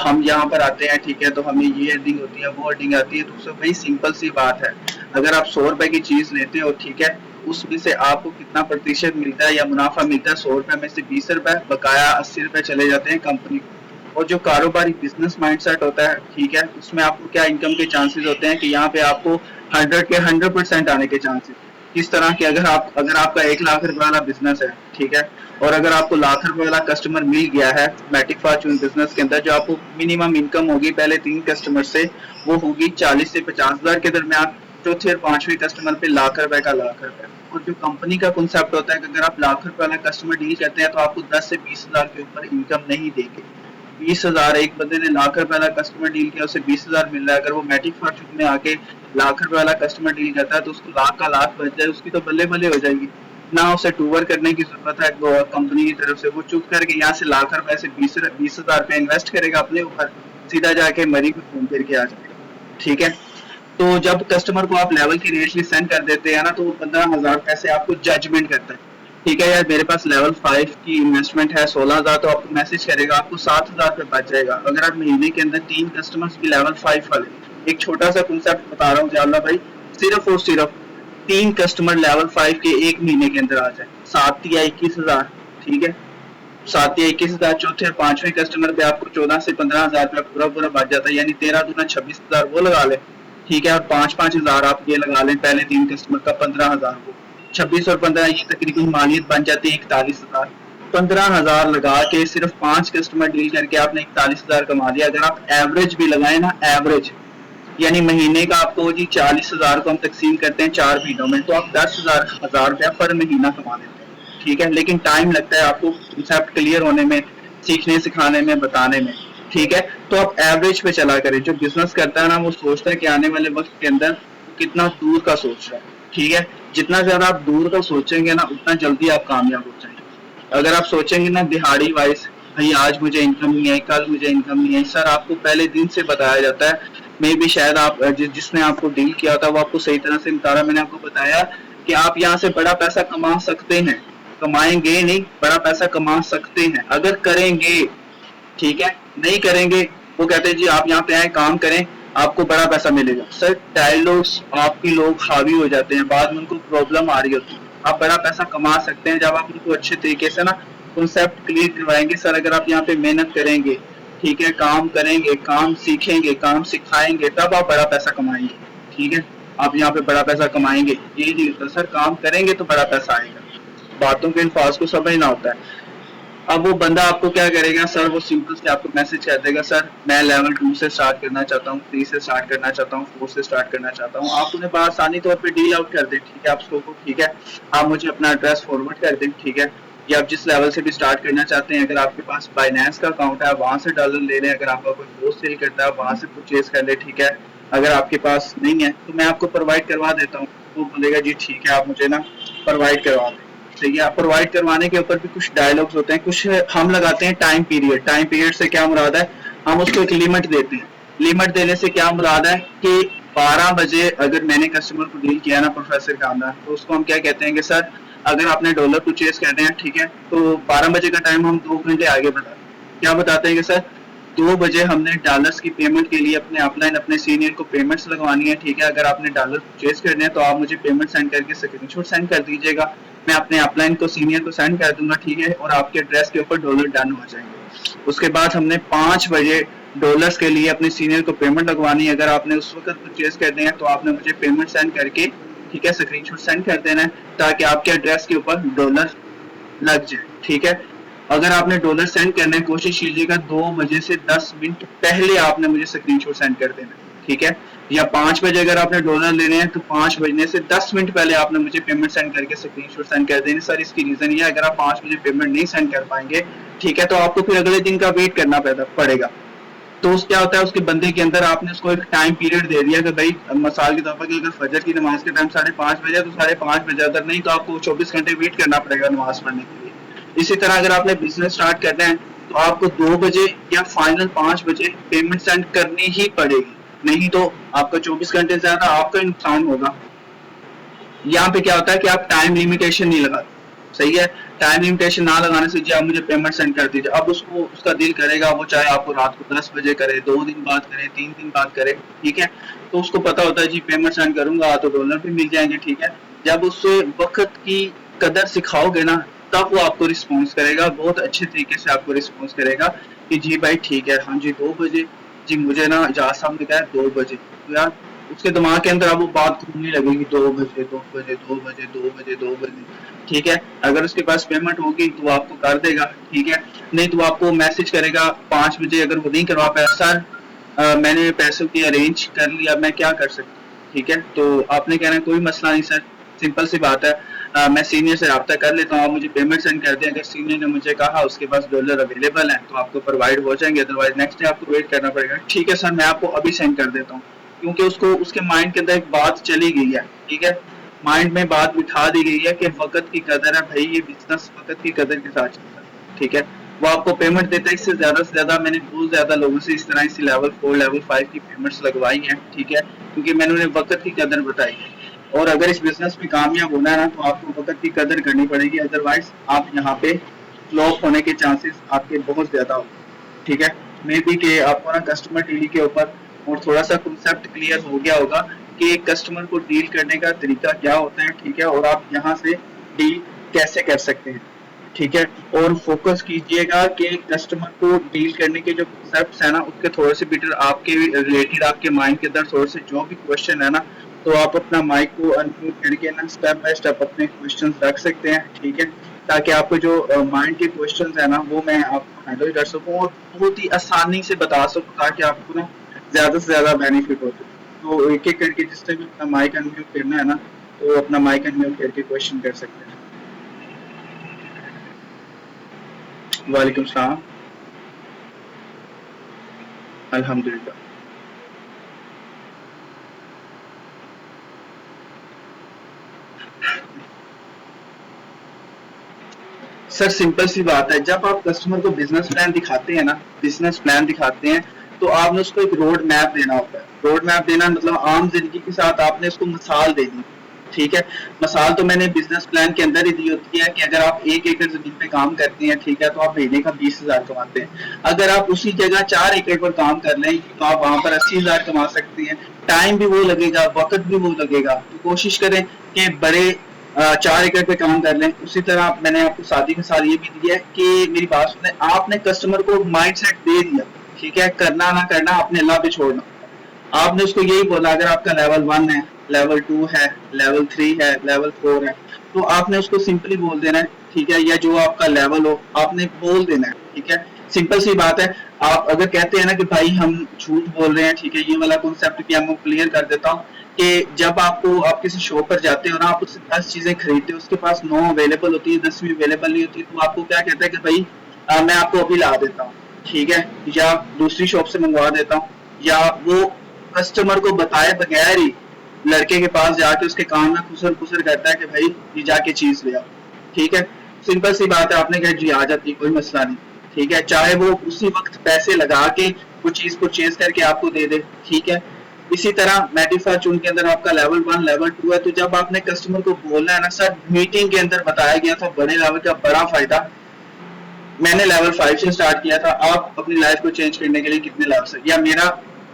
हम यहाँ पर आते हैं, ठीक है, तो हमें ये अर्निंग होती है, वो अर्निंग आती है। तो उससे भाई सिंपल सी बात है, अगर आप 100 रुपए की चीज लेते हो, ठीक है, उसमें से आपको कितना प्रतिशत मिलता है या मुनाफा मिलता है, 100 रुपए में से 20 रुपए, बकाया 80 रुपए चले जाते हैं कंपनी को। और जो कारोबारी बिजनेस माइंडसेट होता है, ठीक है, उसमें आपको क्या इनकम के चांसेस होते हैं कि यहाँ पे आपको 100 के 100% आने के चांसेस। किस तरह के, अगर आपका 1 लाख रुपए वाला बिजनेस है, ठीक है, और अगर आपको लाख रुपए वाला कस्टमर मिल गया है मैटिक फॉर्चून बिजनेस के अंदर, जो आपको मिनिमम इनकम होगी पहले 3 कस्टमर से, वो होगी 40 से 50,000 के दरमियान। चौथे और 5वें कस्टमर पे लाख रुपए का लाख रुपए। और जो कंपनी का कॉन्सेप्ट होता है कि अगर आप लाख रुपए वाला कस्टमर डील करते हैं तो आपको 10 से 20,000 के ऊपर इनकम नहीं देंगे। 20,000, एक बंदे ने लाख रुपए वाला कस्टमर डील किया, उसे 20,000 मिल रहा है। अगर वो मैटिक फॉर्चून में आके लाख रुपए वाला कस्टमर डील करता है तो उसको लाख का लाख बच जाए, उसकी तो बल्ले बल्ले हो जाएगी। ना उसे टूवर करने की जरूरत है कंपनी की तरफ से, वो चुप करके यहाँ से लाख रुपए से 20,000 रुपए इन्वेस्ट करेगा अपने ऊपर, सीधा जाके मरी को घूम फिर के आ जाएगा, ठीक है। तो जब कस्टमर को आप लेवल की रेट लिस्ट सेंड कर देते हैं ना, तो वो 15,000 पैसे आपको जजमेंट करता है, ठीक है यार, मेरे पास लेवल 5 की इन्वेस्टमेंट है 16,000, तो आपको मैसेज करेगा, आपको 7,000 रुपए बच जाएगा। अगर आप महीने के अंदर 3 कस्टमर्स भी लेवल 5 वाले, एक छोटा सा कॉन्सेप्ट बता रहा हूँ जावला भाई, सिर्फ और सिर्फ 3 कस्टमर लेवल 5 के एक महीने के अंदर आ जाए, 7 या 21,000, ठीक है, 7 या 21,000। चौथे और 5वें कस्टमर पे आपको 14 से 15,000 रुपया पूरा पूरा बच जाता है, यानी 13 दूना 26,000 वो लगा ले, ठीक है, और 5,000 आप ये लगा लें पहले 3 कस्टमर का, 15,000 को 26 और 15 ये तकरीबन मालियत बन जाती है 41,000। 15,000 लगा के सिर्फ 5 कस्टमर डील करके आपने 41,000 कमा लिया। अगर आप एवरेज भी लगाए ना, एवरेज यानी महीने का आपको जी 40,000 को हम तकसीम करते हैं 4 महीनों में, तो आप 10,000 रुपया पर महीना कमा लेते हैं, ठीक है। लेकिन टाइम लगता है आपको कॉन्सेप्ट क्लियर होने में, सीखने सिखाने में, बताने में, ठीक है। तो आप एवरेज पे चला करें। जो बिजनेस करता है ना, वो सोचता है कि आने वाले वक्त के अंदर कितना दूर का सोच रहा है, ठीक है। जितना ज्यादा आप दूर का सोचेंगे ना, उतना जल्दी आप कामयाब हो जाएंगे। अगर आप सोचेंगे ना दिहाड़ी वाइज, भाई आज मुझे इनकम नहीं है, कल मुझे इनकम नहीं है, सर आपको पहले दिन से बताया जाता है। मे भी शायद आप जिसने आपको डील किया था वो आपको सही तरह से बता रहा, मैंने आपको बताया कि आप यहाँ से बड़ा पैसा कमा सकते हैं, कमाएंगे नहीं, बड़ा पैसा कमा सकते हैं अगर करेंगे, ठीक है। नहीं करेंगे, वो कहते हैं जी आप यहाँ पे आए काम करें, आपको बड़ा पैसा मिलेगा। सर डायलॉग्स आपकी लोग हावी हो जाते हैं, बाद में उनको प्रॉब्लम आ रही होती है। आप बड़ा पैसा कमा सकते हैं जब आप उनको अच्छे तरीके से ना कॉन्सेप्ट क्लियर करवाएंगे। सर अगर आप यहाँ पे मेहनत करेंगे, ठीक है, काम करेंगे, काम सीखेंगे, काम सिखाएंगे, तब आप बड़ा पैसा कमाएंगे, ठीक है। आप यहाँ पे बड़ा पैसा कमाएंगे, यही नहीं होता सर, काम करेंगे तो बड़ा पैसा आएगा। बातों के अल्फाज को समझना होता है। अब वो बंदा आपको क्या करेगा, सर वो सिंपल से आपको मैसेज कर देगा, सर मैं लेवल 2 से स्टार्ट करना चाहता हूँ, 3 से स्टार्ट करना चाहता हूँ, 4 से स्टार्ट करना चाहता हूँ। आप उन्हें आसानी तौर पे डील आउट कर दें, ठीक है, आप उसको, ठीक है, आप मुझे अपना एड्रेस फॉरवर्ड कर दें, ठीक है, या आप जिस लेवल से भी स्टार्ट करना चाहते हैं, अगर आपके पास बाइनेंस का अकाउंट है वहां से डॉलर ले लें, अगर आपका कोई पोस्ट सेल करता है वहां से परचेज कर ले, ठीक है। अगर आपके पास नहीं है तो मैं आपको प्रोवाइड करवा देता हूँ। वो बोलेगा जी ठीक है, आप मुझे ना प्रोवाइड करवा दें, ठीक है। आप प्रोवाइड करवाने के ऊपर भी कुछ डायलॉग्स होते हैं, कुछ हम लगाते हैं टाइम पीरियड। टाइम पीरियड से क्या मुराद है, हम उसको एक लिमिट देते हैं। लिमिट देने से क्या मुराद है कि 12 बजे अगर मैंने कस्टमर को डील किया ना प्रोफेसर कामरान, तो उसको हम क्या कहते हैं कि सर अगर आपने डॉलर परचेज करने हैं, ठीक है, तो 12 बजे का टाइम हम 2 घंटे आगे बढ़ाते हैं। क्या बताते हैं कि सर 2 बजे हमने डॉलर्स की पेमेंट के लिए अपने अपलाइन अपने सीनियर को पेमेंट्स लगवानी है, ठीक है। अगर आपने डॉलर परचेज करने हैं तो आप मुझे पेमेंट सेंड करके स्क्रीनशॉट सेंड कर दीजिएगा, मैं अपने अपलाइन को सीनियर को सेंड कर दूंगा, ठीक है, और आपके एड्रेस के ऊपर डॉलर डन हो जाएंगे। उसके बाद हमने 5 बजे डॉलर्स के लिए अपने सीनियर को पेमेंट लगवानी है। अगर आपने उस वक्त परचेज करने हैं तो आपने मुझे पेमेंट सेंड करके, ठीक है, स्क्रीनशॉट सेंड कर देना है ताकि आपके एड्रेस के ऊपर डॉलर लग जाए, ठीक है। अगर आपने डॉलर सेंड करना है, कोशिश कीजिएगा 2 बजे से 10 मिनट पहले आपने मुझे स्क्रीनशॉट सेंड कर देना, ठीक है। या 5 बजे अगर आपने डॉलर लेने हैं तो 5 बजने से 10 मिनट पहले आपने मुझे पेमेंट सेंड करके स्क्रीनशॉट सेंड कर देनी। सर इसकी रीजन ये है, अगर आप 5 बजे पेमेंट नहीं सेंड कर पाएंगे, ठीक है, तो आपको फिर अगले दिन का वेट करना पड़ेगा। तो उस क्या होता है, उसके बंदे के अंदर आपने उसको एक टाइम पीरियड दे दिया कि भाई मसाल के तौर पर कि अगर फजर की नमाज के टाइम 5:30 बजे तो 5:30 बजे, अगर नहीं तो आपको 24 घंटे वेट करना पड़ेगा नमाज पढ़ने के लिए। इसी तरह अगर आपने बिजनेस स्टार्ट करना है तो आपको 2 बजे या फाइनल 5 बजे पेमेंट सेंड करनी ही पड़ेगी, नहीं तो आपका 24 घंटे ज्यादा आपका नुकसान होगा। यहाँ पे क्या होता है कि आप टाइम लिमिटेशन नहीं लगाते, सही है। टाइम लिमिटेशन ना लगाने से जी आप मुझे पेमेंट सेंड कर दीजिए, अब उसको उसका दिल करेगा, वो चाहे आपको रात को 10 बजे करे, 2 दिन बाद करे, 3 दिन बाद करे, ठीक है। तो उसको पता होता है जी पेमेंट सेंड करूंगा तो डॉलर भी मिल जाएंगे, ठीक है। जब उससे वक्त की कदर सिखाओगे ना, तब वो आपको रिस्पॉन्स करेगा, बहुत अच्छे तरीके से आपको रिस्पॉन्स करेगा कि जी भाई ठीक है, हाँ जी 2 बजे, जी मुझे ना जहाँ साहब ने कहा 2 बजे, तो यार उसके दिमाग के अंदर अब वो बात घूमने लगेगी 2 बजे 2 बजे 2 बजे 2 बजे 2 बजे, ठीक है। अगर उसके पास पेमेंट होगी तो वो आपको कर देगा, ठीक है। नहीं तो आपको मैसेज करेगा 5 बजे, अगर वो नहीं करवा पाया, सर मैंने पैसों की अरेंज कर लिया, मैं क्या कर सकता हूँ, ठीक है। तो आपने कहना कोई मसला नहीं सर, सिंपल सी बात है, मैं सीनियर से रब्ता कर लेता हूँ, आप मुझे पेमेंट सेंड कर दें। अगर सीनियर ने मुझे कहा उसके पास डॉलर अवेलेबल है तो आपको प्रोवाइड हो जाएंगे, अदरवाइज नेक्स्ट डे आपको वेट करना पड़ेगा। ठीक है सर, मैं आपको अभी सेंड कर देता हूँ, क्योंकि उसको उसके माइंड के अंदर एक बात चली गई है, ठीक है, माइंड में बात बिठा दी गई है कि वक्त की कदर है भाई, ये बिजनेस वक्त की कदर के साथ चलता है, ठीक है। वो आपको पेमेंट देता है, इससे ज्यादा मैंने बहुत ज्यादा लोगों से इस तरह इसी लेवल 4 लेवल 5 की पेमेंट्स लगवाई हैं, ठीक है, क्योंकि मैंने उन्हें वक्त की कदर बताई है। और अगर इस बिजनेस में कामयाब होना है ना, तो आपको वक्त की कदर करनी पड़ेगी, अदरवाइज आप यहाँ पे फ्लॉप होने के चांसेस आपके बहुत ज्यादा हो, ठीक है। मे बी कि आपको ना कस्टमर डील के ऊपर और थोड़ा सा कंसेप्ट क्लियर हो गया होगा कि एक कस्टमर को डील करने का तरीका क्या होता है, ठीक है, और आप यहाँ से डील कैसे कर सकते हैं, ठीक है। और फोकस कीजिएगा कि कस्टमर को डील करने के जो कंसेप्ट है ना, उसके थोड़े से बेटर आपके रिलेटेड आपके माइंड के अंदर थोड़े से जो भी क्वेश्चन है ना, तो आप अपना माइक को अनम्यूट करके ना स्टेप बाय स्टेप अपने क्वेश्चन रख सकते हैं, ठीक है, ताकि आपको जो माइंड के क्वेश्चन है ना वो मैं आपको हैंडल कर सकूं और बहुत ही आसानी से बता सकूं, ताकि आपको ना ज्यादा से ज्यादा बेनिफिट हो सके। तो एक एक करके जिस टाइम अपना माइक अनम्यूट करना है ना, तो अपना माइक अनम्यूट करके क्वेश्चन कर सकते हैं। वालेकुम सलाम। अल्हम्दुलिल्लाह। सर सिंपल सी बात है, जब आप कस्टमर को बिजनेस प्लान दिखाते हैं ना, बिजनेस प्लान दिखाते हैं तो आपने उसको एक रोड मैप देना होता है। रोड मैप देना मतलब आम जिंदगी के साथ आपने उसको मिसाल देनी, ठीक है। मिसाल तो मैंने बिजनेस प्लान के अंदर ही दी होती है कि अगर आप 1 एकड़ जमीन पे काम करते हैं, ठीक है, तो आप महीने का 20,000 कमाते हैं। अगर आप उसी जगह 4 एकड़ पर काम कर लें तो आप वहां पर 80,000 कमा सकते हैं। टाइम भी वो लगेगा, वक्त भी वो लगेगा, तो कोशिश करें कि बड़े 4 एकड़ पे काम कर लें। उसी तरह मैंने आपको सादी मिसाल ये भी दी है कि मेरी बात सुने, आपने कस्टमर को माइंडसेट दे दिया, ठीक है, करना ना करना आपने अल्लाह पे छोड़ना। आपने उसको यही बोला अगर आपका लेवल 1 है, लेवल 2 है, लेवल 3 है, लेवल 4 है, तो आपने उसको सिंपली बोल देना है, ठीक है, या जो आपका लेवल हो आपने बोल देना है, ठीक है। सिंपल सी बात है। आप अगर कहते हैं ना कि भाई हम झूठ बोल रहे हैं, ठीक है, ये वाला कॉन्सेप्ट भी मैं क्लियर कर देता हूँ कि जब आप किसी शॉप पर जाते हो ना, आप उससे 10 चीजें खरीदते हो, उसके पास 9 अवेलेबल होती है, 10वीं अवेलेबल नहीं होती, तो आपको क्या कहता है कि भाई मैं आपको अभी ला देता हूँ, ठीक है, या दूसरी शॉप से मंगवा देता हूँ, या वो कस्टमर को बताए बगैर ही लड़के के पास जाके उसके कान में खुसर खुसर करता है कि भाई ये जाके चीज ले आओ, ठीक है। सिंपल सी बात है, आपने कहा जी आ जाती, कोई मसला नहीं, ठीक है, चाहे वो उसी वक्त पैसे लगा के वो चीज परचेज करके आपको दे दे, ठीक है। इसी तरह मेडिफॉर्चून के अंदर आपका लेवल 1 लेवल 2 है, तो जब आपने कस्टमर को बोलना है ना, सर मीटिंग के अंदर बताया गया था बड़े लेवल का बड़ा फायदा, मैंने लेवल 5 से स्टार्ट किया था, आप अपनी लाइफ को चेंज करने के लिए कितने लेवल से,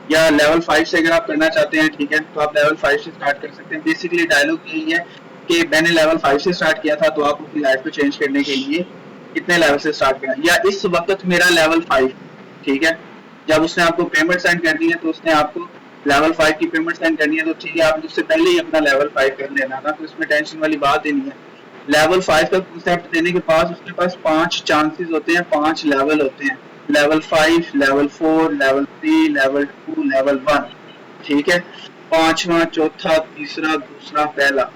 या लेवल 5 से अगर आप करना चाहते हैं, ठीक है, तो आप लेवल 5 से स्टार्ट कर सकते हैं। बेसिकली डायलॉग यही है कि मैंने लेवल 5 से स्टार्ट किया था, तो आप अपनी लाइफ को चेंज करने के लिए कितने लेवल से स्टार्ट करना है, या इस वक्त मेरा लेवल 5, ठीक है। जब उसने आपको पेमेंट सेंड करनी है तो उसने आपको लेवल 5 की पेमेंट सेंड करनी है, तो ठीक है आप उससे पहले ही अपना लेवल 5 कर लेना ना, तो इसमें टेंशन वाली बात ही नहीं है। लेवल 5 का कॉन्सेप्ट देने के बाद उसके पास 5 चांसेस होते हैं, 5 लेवल होते हैं, level 5, level 4, level 3, level 2, level 1, ठीक है। पांचवा, चौथा, तीसरा, दूसरा, पहला,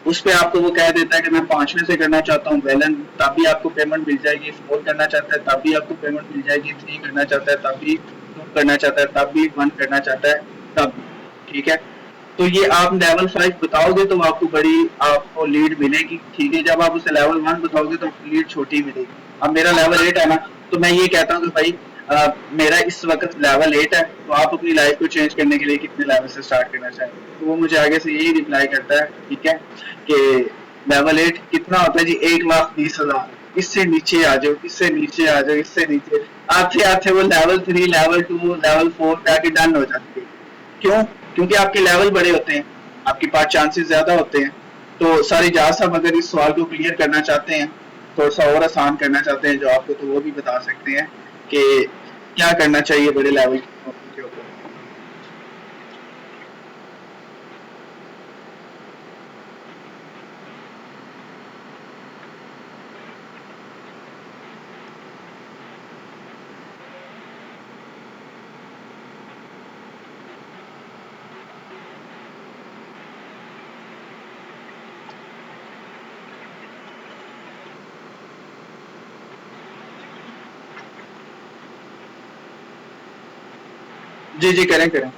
उस पे आपको वो कह देता है कि मैं 5वें से करना चाहता हूँ वेलन, तब भी आपको पेमेंट मिल जाएगी। 4 करना चाहता है तब भी आपको पेमेंट मिल जाएगी। 3 करना चाहता है तब भी, 2 करना चाहता है तब भी, 1 करना चाहता है तब भी, ठीक है। तो ये आप लेवल 5 बताओगे तो आपको बड़ी आपको लीड मिलेगी, ठीक है। जब आप उसे लेवल 1 बताओगे तो लीड छोटी मिलेगी। अब मेरा लेवल 8 है ना, तो मैं ये कहता हूँ कि भाई मेरा इस वक्त लेवल 8 है, तो आप अपनी लाइफ को चेंज करने के लिए कितने लेवल से स्टार्ट करना चाहेंगे। तो वो मुझे आगे से यही रिप्लाई करता है, ठीक है, कि लेवल 8 कितना होता है जी, 1,20,000, इससे नीचे आ जाओ, इससे नीचे आ जाओ, इससे नीचे आते आते वो लेवल 3, लेवल 2, लेवल 4 पे आके डन हो जाती है। क्यों? क्योंकि आपके लेवल बड़े होते हैं, आपके पास चांसेस ज्यादा होते हैं। तो सारी जात साहब अगर इस सवाल को क्लियर करना चाहते हैं, थोड़ा सा और आसान करना चाहते हैं जो आपको, तो वो भी बता सकते हैं कि क्या करना चाहिए बड़े लेवल के ऊपर। जी जी, करें करें।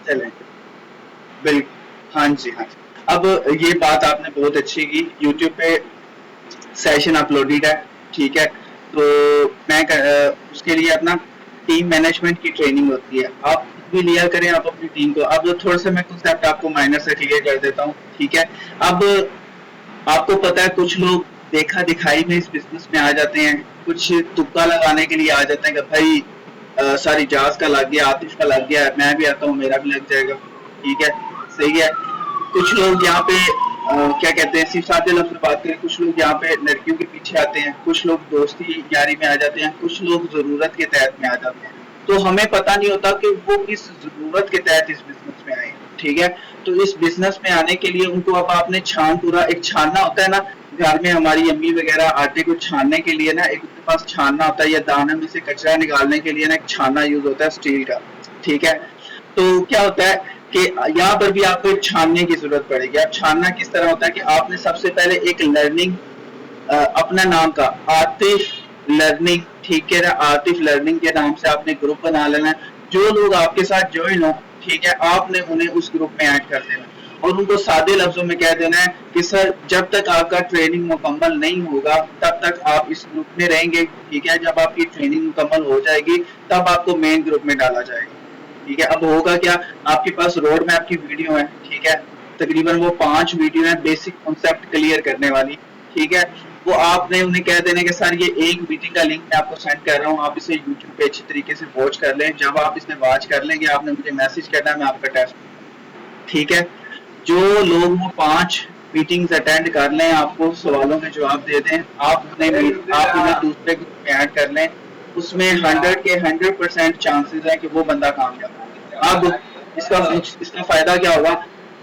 चलें, बिल्कुल, हाँ जी हाँ जी। अब ये बात आपने बहुत अच्छी की, यूट्यूब पे सेशन अपलोडेड है, ठीक है। तो मैं उसके लिए अपना टीम मैनेजमेंट की ट्रेनिंग होती है, आप भी लिया करें आप अपनी टीम को। अब थोड़ा सा मैं कॉन्सेप्ट आपको माइनर से क्लियर कर देता हूँ, ठीक है। अब आपको पता है कुछ लोग देखा दिखाई में इस बिजनेस में आ जाते हैं, कुछ तुक्का लगाने के लिए आ जाते हैं कि भाई सारी जाज का लग गया, आतिश का लग गया, मैं भी आता हूँ मेरा भी लग जाएगा, ठीक है, सही है। कुछ लोग यहाँ पे क्या कहते हैं, सिर्फ सादे लफ्ज में बात करें, कुछ लोग यहाँ पे लड़कियों के पीछे आते हैं, कुछ लोग दोस्ती यारी में आ जाते हैं, कुछ लोग जरूरत के तहत में आ जाते हैं। तो हमें पता नहीं होता कि वो किस जरूरत के तहत इस बिजनेस में आए, ठीक है। तो इस बिजनेस में आने के लिए उनको अब आपने छान पूरा एक छानना होता है ना, घर में हमारी अम्मी वगैरह आटे को छानने के लिए ना एक उनके पास छानना होता है, या दाने में से कचरा निकालने के लिए ना एक छाना यूज होता है स्टील का, ठीक है। तो क्या होता है कि यहाँ पर भी आपको एक छानने की जरूरत पड़ेगी। अब छानना किस तरह होता है कि आपने सबसे पहले एक लर्निंग अपना नाम का आतिफ लर्निंग, ठीक है ना, आतिफ लर्निंग के नाम से आपने ग्रुप बना लेना है। जो लोग आपके साथ ज्वाइन हो, ठीक है, आपने उन्हें उस ग्रुप में ऐड कर देना और उनको सादे लफ्जों में कह देना है कि सर जब तक आपका ट्रेनिंग मुकम्मल नहीं होगा तब तक आप इस ग्रुप में रहेंगे, ठीक है। जब आपकी ट्रेनिंग मुकम्मल हो जाएगी तब आपको मेन ग्रुप में डाला जाएगा, ठीक है। अब होगा क्या, आपके पास रोड मैप की वीडियो है, ठीक है, तकरीबन वो 5 वीडियो है बेसिक कॉन्सेप्ट क्लियर करने वाली, ठीक है। वो आपने उन्हें कह देने के सर ये एक मीटिंग का लिंक मैं आपको सेंड कर रहा हूँ, आप इसे यूट्यूब पे अच्छी तरीके से वॉच कर लें। जब आप इसे वॉच कर लेंगे आपने मुझे मैसेज करना है, मैं आपका टेस्ट, ठीक है। जो लोग वो 5 मीटिंग्स अटेंड कर लें, आपको सवालों के जवाब दे दें, आप उन्हें दूसरे ग्रुप में ऐड कर लें, उसमें 100 के 100% चांसेस है कि वो बंदा कामयाब। अब इसका फायदा क्या होगा,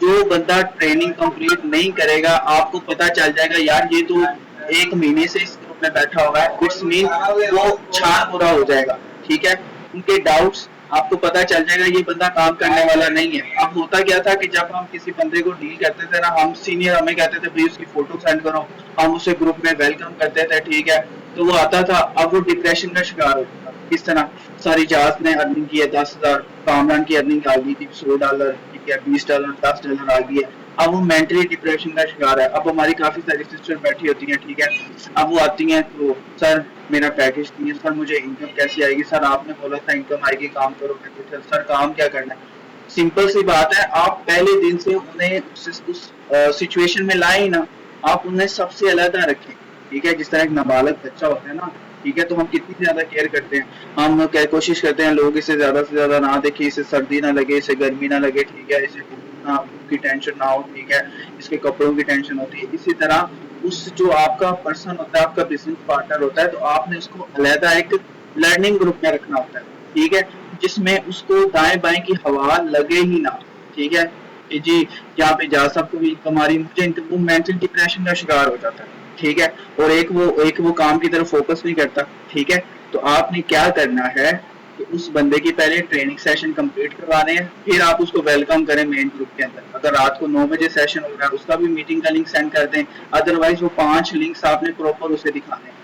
जो बंदा ट्रेनिंग कंप्लीट नहीं करेगा आपको पता चल जाएगा यार ये तो 1 महीने से इस ग्रुप में बैठा हुआ है, इट्स मीन वो छान पूरा हो जाएगा, ठीक है। उनके डाउट्स आपको पता चल जाएगा ये बंदा काम करने वाला नहीं है। अब होता क्या था कि जब हम किसी बंदे को डील करते थे ना, हम सीनियर हमें कहते थे भाई उसकी फोटो सेंड करो, हम उसे ग्रुप में वेलकम करते थे, ठीक है। तो वो आता था, अब वो डिप्रेशन का शिकार होता था। किस तरह, सारी जात ने अर्निंग की है 10,000, कामरान की अर्निंग आ गई थी $100, ठीक है, $20, $10 आ गई है। अब वो मेंटली डिप्रेशन का शिकार है। अब हमारी काफी सारी सिस्टर बैठी होती हैं, ठीक है। अब वो आती हैं तो सर मेरा पैकेज नहीं है, सर मुझे इनकम कैसी आएगी, सर आपने बोला था इनकम आएगी काम करोगे, तो सर काम क्या करना है। सिंपल सी बात है, आप पहले दिन से उन्हें उस सिचुएशन में लाए ना, आप उन्हें सबसे अलग रखें, ठीक है, जिस तरह एक नाबालग बच्चा होता है ना, ठीक है, तो हम कितनी ज्यादा केयर करते हैं, हम क्या कोशिश करते हैं लोग इसे ज्यादा से ज्यादा ना देखें, इसे सर्दी ना लगे, इसे गर्मी ना लगे, ठीक है, इसे भूख की टेंशन ना हो, ठीक है, इसके कपड़ों की टेंशन होती है। इसी तरह उस जो आपका पर्सन होता है, आपका बिजनेस पार्टनर होता है, तो आपने उसको अलहदा एक लर्निंग ग्रुप में रखना होता है, ठीक है, जिसमें उसको दाएं बाएं की हवा लगे ही ना, ठीक है, कि जी यहाँ पे जा सबको भी हमारी मुझे वो मेंटल डिप्रेशन का शिकार हो जाता है, ठीक है, और एक वो काम की तरफ फोकस नहीं करता, ठीक है। तो आपने क्या करना है कि उस बंदे की पहले ट्रेनिंग सेशन कंप्लीट करवाने हैं, फिर आप उसको वेलकम करें मेन ग्रुप के अंदर। अगर रात को 9 बजे सेशन हो रहा है उसका भी मीटिंग का लिंक सेंड कर दें, अदरवाइज वो 5 लिंक्स आपने प्रॉपर उसे दिखाने हैं,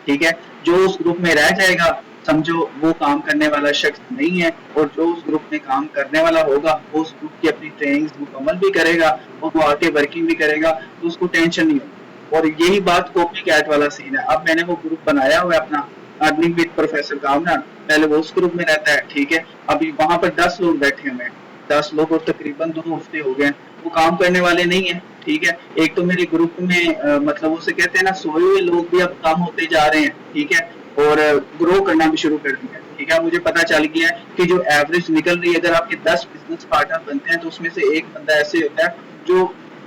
ठीक है। जो उस ग्रुप में रह जाएगा समझो वो काम करने वाला शख्स नहीं है, और जो उस ग्रुप में काम करने वाला होगा वो उस ग्रुप की अपनी ट्रेनिंग्स मुकम्मल भी करेगा और वो आके वर्किंग भी करेगा, तो उसको टेंशन नहीं होगी। और यही बात कॉपी कैट वाला सीन है। अब मैंने वो ग्रुप बनाया हुआ है अपना, अर्निंग विद प्रोफेसर कामरान, पहले वो उस ग्रुप में रहता है, ठीक है, अभी वहां पर 10 लोग बैठे हुए हैं, 10 लोग, और तकरीबन 2 हफ्ते हो गए, वो काम करने वाले नहीं है, ठीक है। एक तो मेरे ग्रुप में मतलब उसे कहते हैं ना, सोए हुए लोग भी अब कम होते जा रहे हैं, ठीक है, और ग्रो करना भी शुरू कर दिया है, ठीक है। मुझे पता चल गया है कि जो एवरेज निकल रही है, अगर आपके 10 बिजनेस पार्टनर बनते हैं तो उसमें से एक बंदा ऐसे होता है जो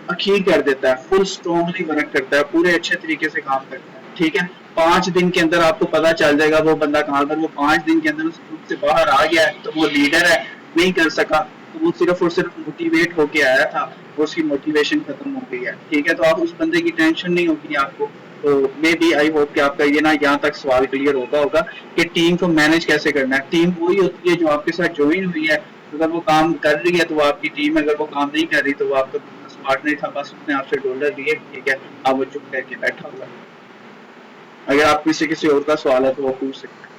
अखीर कर देता है, फुल स्ट्रॉन्गली वर्क करता है, पूरे अच्छे तरीके से काम करता है, ठीक है। 5 दिन के अंदर आपको पता चल जाएगा वो बंदा कहाँ पर, वो 5 दिन के अंदर उस ग्रुप से बाहर आ गया है, तो वो लीडर है, नहीं कर सका, तो वो सिर्फ और सिर्फ मोटिवेट होके आया था, उसकी मोटिवेशन खत्म हो गई है, ठीक है। तो आप उस बंदे की टेंशन नहीं होगी आपको। तो मे बी आई होप कि आपका ये ना यहाँ तक सवाल क्लियर होगा कि टीम को मैनेज कैसे करना है। टीम वही होती है जो आपके साथ ज्वाइन हुई है, अगर वो काम कर रही है तो वो आपकी टीम है, अगर वो काम नहीं कर रही तो वो आपका बिजनेस पार्टनर था, बस उसने आपसे डॉलर लिए, ठीक है, अब वो चुप करके बैठा हुआ है। अगर आप किसी और का सवाल है तो वो पूछ सकते हैं।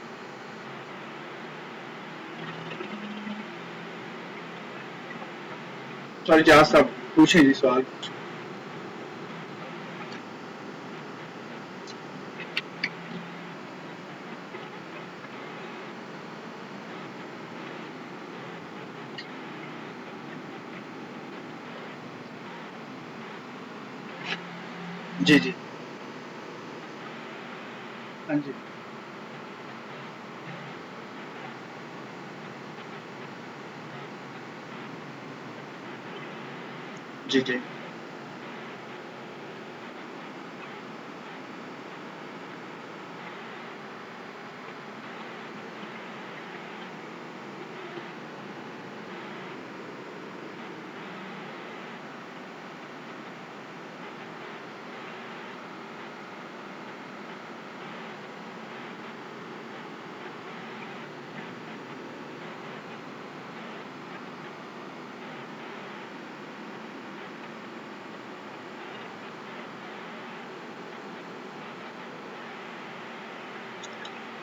सॉरी जहाँ साहब पूछे जी सवाल। जी जी। हाँ जी। जी जी।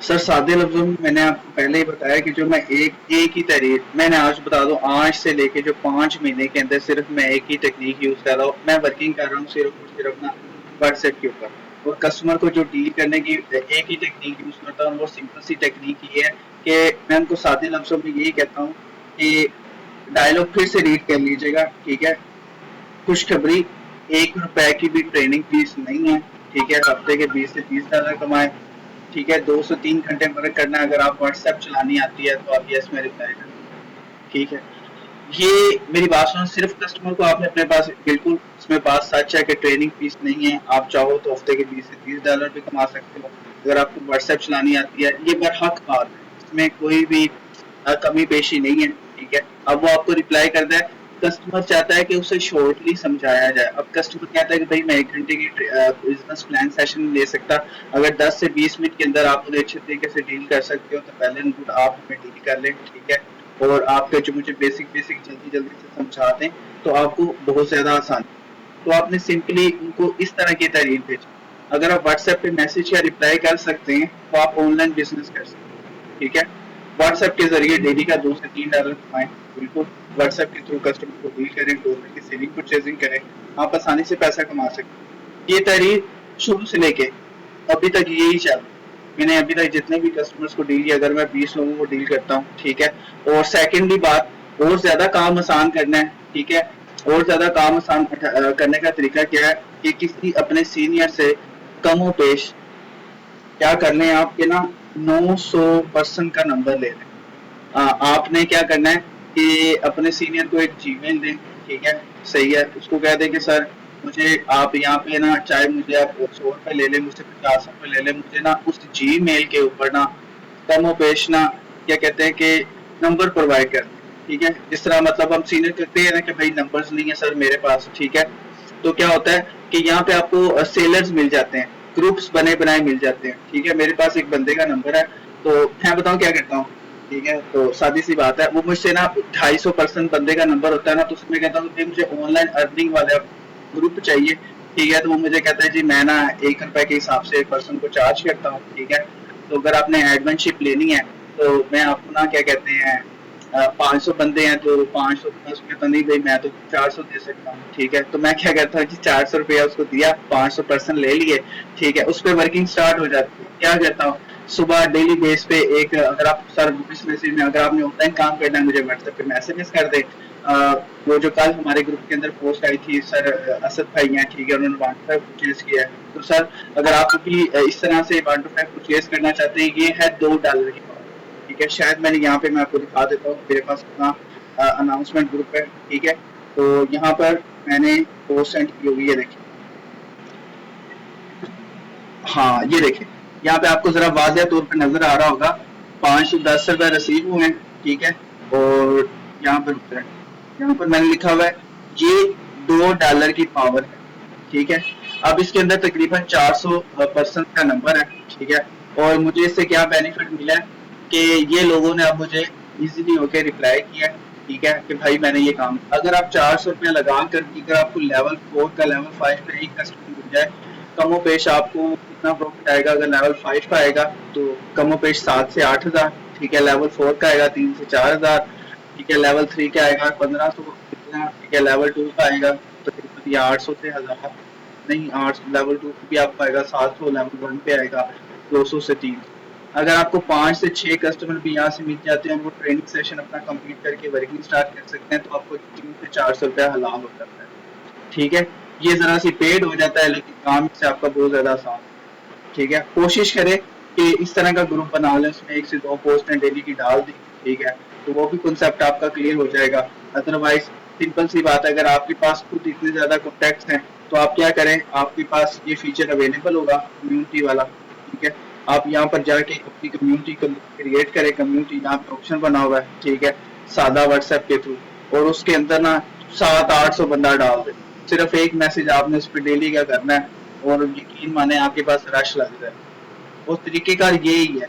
सर सादे लफ्जों में मैंने आपको पहले ही बताया कि जो मैं एक ही तरीक मैंने आज बता दूं, आज से लेके जो 5 महीने के अंदर सिर्फ मैं एक ही टेक्निक यूज कर रहा हूँ। मैं वर्किंग कर रहा हूँ सिर्फ और सिर्फ ना व्हाट्सएप के ऊपर, और कस्टमर को जो डील करने की एक ही टेक्निक यूज करता हूँ, वो सिंपल सी टेक्निक ये है कि मैं उनको सादे लफ्जों में यही कहता हूँ कि डायलॉग फिर से रीड कर लीजिएगा, ठीक है। खुशखबरी, 1 रुपए की भी ट्रेनिंग फीस नहीं है, ठीक है, हफ्ते के 20 से 30 डॉलर कमाए, ठीक है, 2 से 3 घंटे वर्क करना है। अगर आप व्हाट्सएप चलानी आती है तो आप यस में रिप्लाई कर, ठीक है। ये मेरी बात सुनो, सिर्फ कस्टमर को आपने अपने पास, बिल्कुल इसमें बात सच है कि ट्रेनिंग फीस नहीं है, आप चाहो तो हफ्ते के 20 से 30 डॉलर भी कमा सकते हो अगर आपको व्हाट्सएप चलानी आती है। ये बरहक बात है, इसमें कोई भी कमी पेशी नहीं है, ठीक है। अब वो आपको रिप्लाई करता है, कस्टमर चाहता है कि उसे शॉर्टली समझाया जाए। अब कस्टमर कहता है कि भाई मैं 1 घंटे की बिजनेस प्लान सेशन नहीं ले सकता, अगर 10 से 20 मिनट के अंदर आप मुझे अच्छे तरीके से डील कर सकते हो तो पहले आप हमें डील कर लें, ठीक है, और आपके जो मुझे बेसिक बेसिक जल्दी जल्दी से समझा दें तो आपको बहुत ज्यादा आसान। तो आपने सिंपली उनको इस तरह की तहरीर भेजा। अगर आप व्हाट्सएप पे मैसेज या रिप्लाई कर सकते हैं तो आप ऑनलाइन बिजनेस कर सकते हैं, ठीक है। व्हाट्सएप के जरिए डेली का 2 से 3 डॉलर कमाएं, बिल्कुल। व्हाट्सएप के थ्रू कस्टमर को डील करें, डॉलर की सेलिंग परचेजिंग करें, आप आसानी से पैसा कमा सकते हैं। ये तहरीर शुरू से लेके अभी तक यही चल, मैंने अभी तक जितने भी कस्टमर्स को डील किया, अगर मैं 20 लोगों को डील करता हूँ, ठीक है। और सेकेंडली बात, और ज्यादा काम आसान करना है, ठीक है, और ज्यादा काम आसान करने का तरीका क्या है कि किसी अपने सीनियर से कमो पेश क्या कर लें, आपके ना 900 पर्सन का नंबर ले लें। आपने क्या करना है कि अपने सीनियर को एक जीमेल दें, ठीक है, सही है, उसको कह दें कि सर मुझे आप यहाँ पे ना, चाहे मुझे आप 100 रुपये ले लें, मुझसे 50 रुपये ले लें, मुझे ना उस जीमेल के ऊपर ना कमो पेश ना क्या कहते हैं कि नंबर प्रोवाइड कर दें, ठीक है। जिस तरह मतलब हम सीनियर करते हैं ना कि भाई नंबर्स नहीं है सर मेरे पास, ठीक है, तो क्या होता है कि यहाँ पे आपको सेलर्स मिल जाते हैं, ग्रुप्स बने बनाए मिल जाते हैं, ठीक है। मेरे पास एक बंदे का नंबर है, तो मैं बताऊँ क्या करता हूँ, ठीक है, तो सादी सी बात है, वो मुझसे ना 250 पर्सन बंदे का नंबर होता है ना, तो उसमें कहता हूँ कि मुझे ऑनलाइन अर्निंग वाला ग्रुप चाहिए, ठीक है, तो वो मुझे कहता है जी मैं ना 1 रुपए के हिसाब से एक पर्सन को चार्ज करता हूँ, ठीक है। तो अगर आपने एडमिनशिप लेनी है तो मैं आपको ना क्या कहते हैं 500 बंदे हैं तो 500 प्लस में तो नहीं भाई, मैं तो 400 दे सकता हूँ, ठीक है। तो मैं क्या करता हूँ कि 400 रुपया उसको दिया, 500 पर्सन ले लिए, ठीक है, उस पर वर्किंग स्टार्ट हो जाती है। क्या करता हूँ सुबह डेली बेस पे एक, अगर आप सर इस मैसेज में अगर आपने ऑनलाइन काम करना है मुझे व्हाट्सएप पे मैसेजेस कर दे। वो जो कल हमारे ग्रुप के अंदर पोस्ट आई थी, सर असद भाई हैं, ठीक है, उन्होंने 1 to 5 परचेज किया है, तो सर अगर आप भी इस तरह से 1 to 5 परचेज करना चाहते हैं, ये है $2 की पावर, ठीक है। शायद मैंने यहाँ पे मैं आपको दिखा देता हूँ मेरे पास कितना अनाउंसमेंट ग्रुप है, ठीक है। तो यहाँ पर मैंने पोस्ट सेंड की हुई है, देखिए, हाँ ये देखें, यहाँ पे आपको जरा वाजिया तौर पे नजर आ रहा होगा, 510 रुपए रिसीव हुए हैं, ठीक है। और यहाँ पर यहाँ पर मैंने लिखा हुआ है ये $2 की पावर है, ठीक है। अब इसके अंदर तकरीबन 400 पर्सन का नंबर है, ठीक है। और मुझे इससे क्या बेनिफिट मिला है कि ये लोगों ने अब मुझे इजीली होके रिप्लाई किया है, ठीक है, कि भाई मैंने ये काम, अगर आप 400 रुपया लगा कर भी अगर आपको लेवल 4 का लेवल 5 का एक कस्टमर मिल जाए, कमो पेश आपको कितना प्रॉफिट आएगा, अगर लेवल 5 का आएगा तो कमो पेश 7 से 8 हजार, ठीक है, लेवल 4 का आएगा 3 से 4 हजार, ठीक है, लेवल 3 का आएगा 1500 इतना, ठीक है, लेवल 2 का आएगा तकरीबन ये 800 से 1000, नहीं 8, लेवल 2 भी आपको आएगा 700, लेवल 1 पे आएगा 200 से 300। अगर आपको 5 से 6 कस्टमर भी यहाँ से मिल जाते हैं, वो ट्रेनिंग सेशन अपना कंप्लीट करके वर्किंग स्टार्ट कर सकते हैं, तो आपको 300 से 400 रुपया हलाल हो जाता है, ठीक है। ये जरा सी पेड हो जाता है लेकिन काम से आपका बहुत ज्यादा आसान है, ठीक है। कोशिश करें कि इस तरह का ग्रुप बना लें, उसमें 1 से 2 पोस्टें डेली की डाल दी, ठीक है, तो वो भी कॉन्सेप्ट आपका क्लियर हो जाएगा। अदरवाइज सिंपल सी बात है, अगर आपके पास खुद इतने ज्यादा कॉन्टेक्ट्स हैं तो आप क्या करें, आपके पास ये फीचर अवेलेबल होगा कम्युनिटी वाला, ठीक है। आप यहाँ पर जाके अपनी कम्युनिटी क्रिएट करें, कम्युनिटी यहाँ पे ऑप्शन बना हुआ है, ठीक है, सादा व्हाट्सएप के थ्रू, और उसके अंदर ना 700-800 बंदा डाल दे, सिर्फ एक मैसेज आपने उस पर डेली का करना है, और यकीन माने आपके पास रश लग जाए। उस तरीकेकार यही है।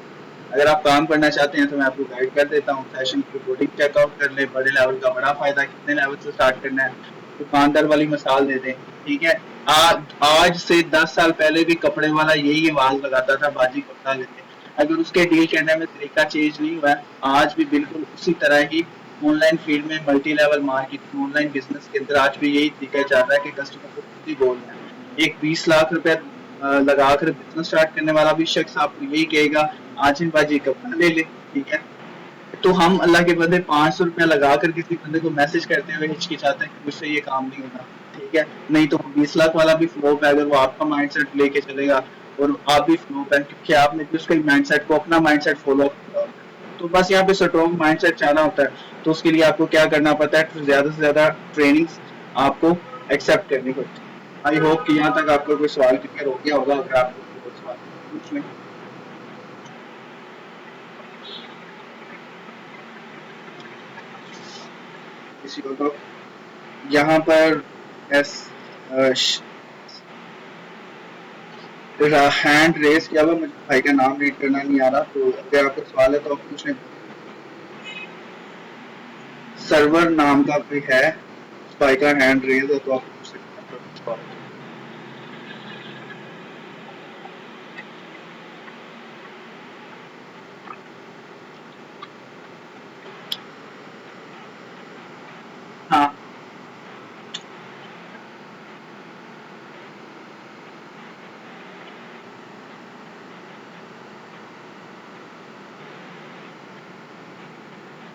अगर आप काम करना चाहते हैं तो मैं आपको गाइड कर देता हूँ, सेशन की रिपोर्टिंग चेकआउट कर ले, बड़े लेवल का बड़ा फायदा, कितने लेवल से स्टार्ट करना है, दुकानदार वाली मिसाल दे दें, ठीक है। आज से 10 साल पहले भी कपड़े वाला यही आवाज लगाता था, बाजी कपड़ा लेते, अगर उसके डील करने में तरीका चेंज नहीं हुआ है, आज भी बिल्कुल उसी तरह ही ऑनलाइन फील्ड में multi level marketing online business के अंदर आज भी यही तरीका चल रहा है कि कस्टमर को खुद ही बोलना है। एक 20 लाख रुपए लगाकर बिजनेस स्टार्ट करने वाला भी शख्स आपको यही कहेगा आजिम बाजी कपड़ा ले ले, ठीक है। तो हम अल्लाह के बंदे 500 रुपया लगाकर किसी बंदे को मैसेज करते हुए हिचकिचाते हैं कि मुझसे ये काम नहीं होगा, ठीक है। नहीं तो 20 लाख वाला भी फ्लॉप है, अगर वो आपका माइंडसेट लेके चलेगा और आप भी फ्लॉप है, क्योंकि आपने भी उसके माइंडसेट को अपना माइंडसेट फॉलो किया होता है। तो बस यहाँ पे स्ट्रॉन्ग माइंडसेट चाहना होता है, तो उसके लिए आपको क्या करना पड़ता है, तो ज्यादा से ज्यादा ट्रेनिंग्स आपको एक्सेप्ट करनी होती है। आई होप कि यहाँ तक आपका कोई सवाल क्लियर हो गया होगा, अगर आपको कोई और सवाल पूछ लें। किसी को तो यहाँ पर एस हैंड रेस किया हुआ, मुझे भाई का नाम रीड करना नहीं आ रहा, तो अगर आपको सवाल है तो आप पूछ लें। सर्वर नाम का कोई है, भाई का हैंड रेस है, तो आप पूछ सकते हैं, तो सवाल है। हाँ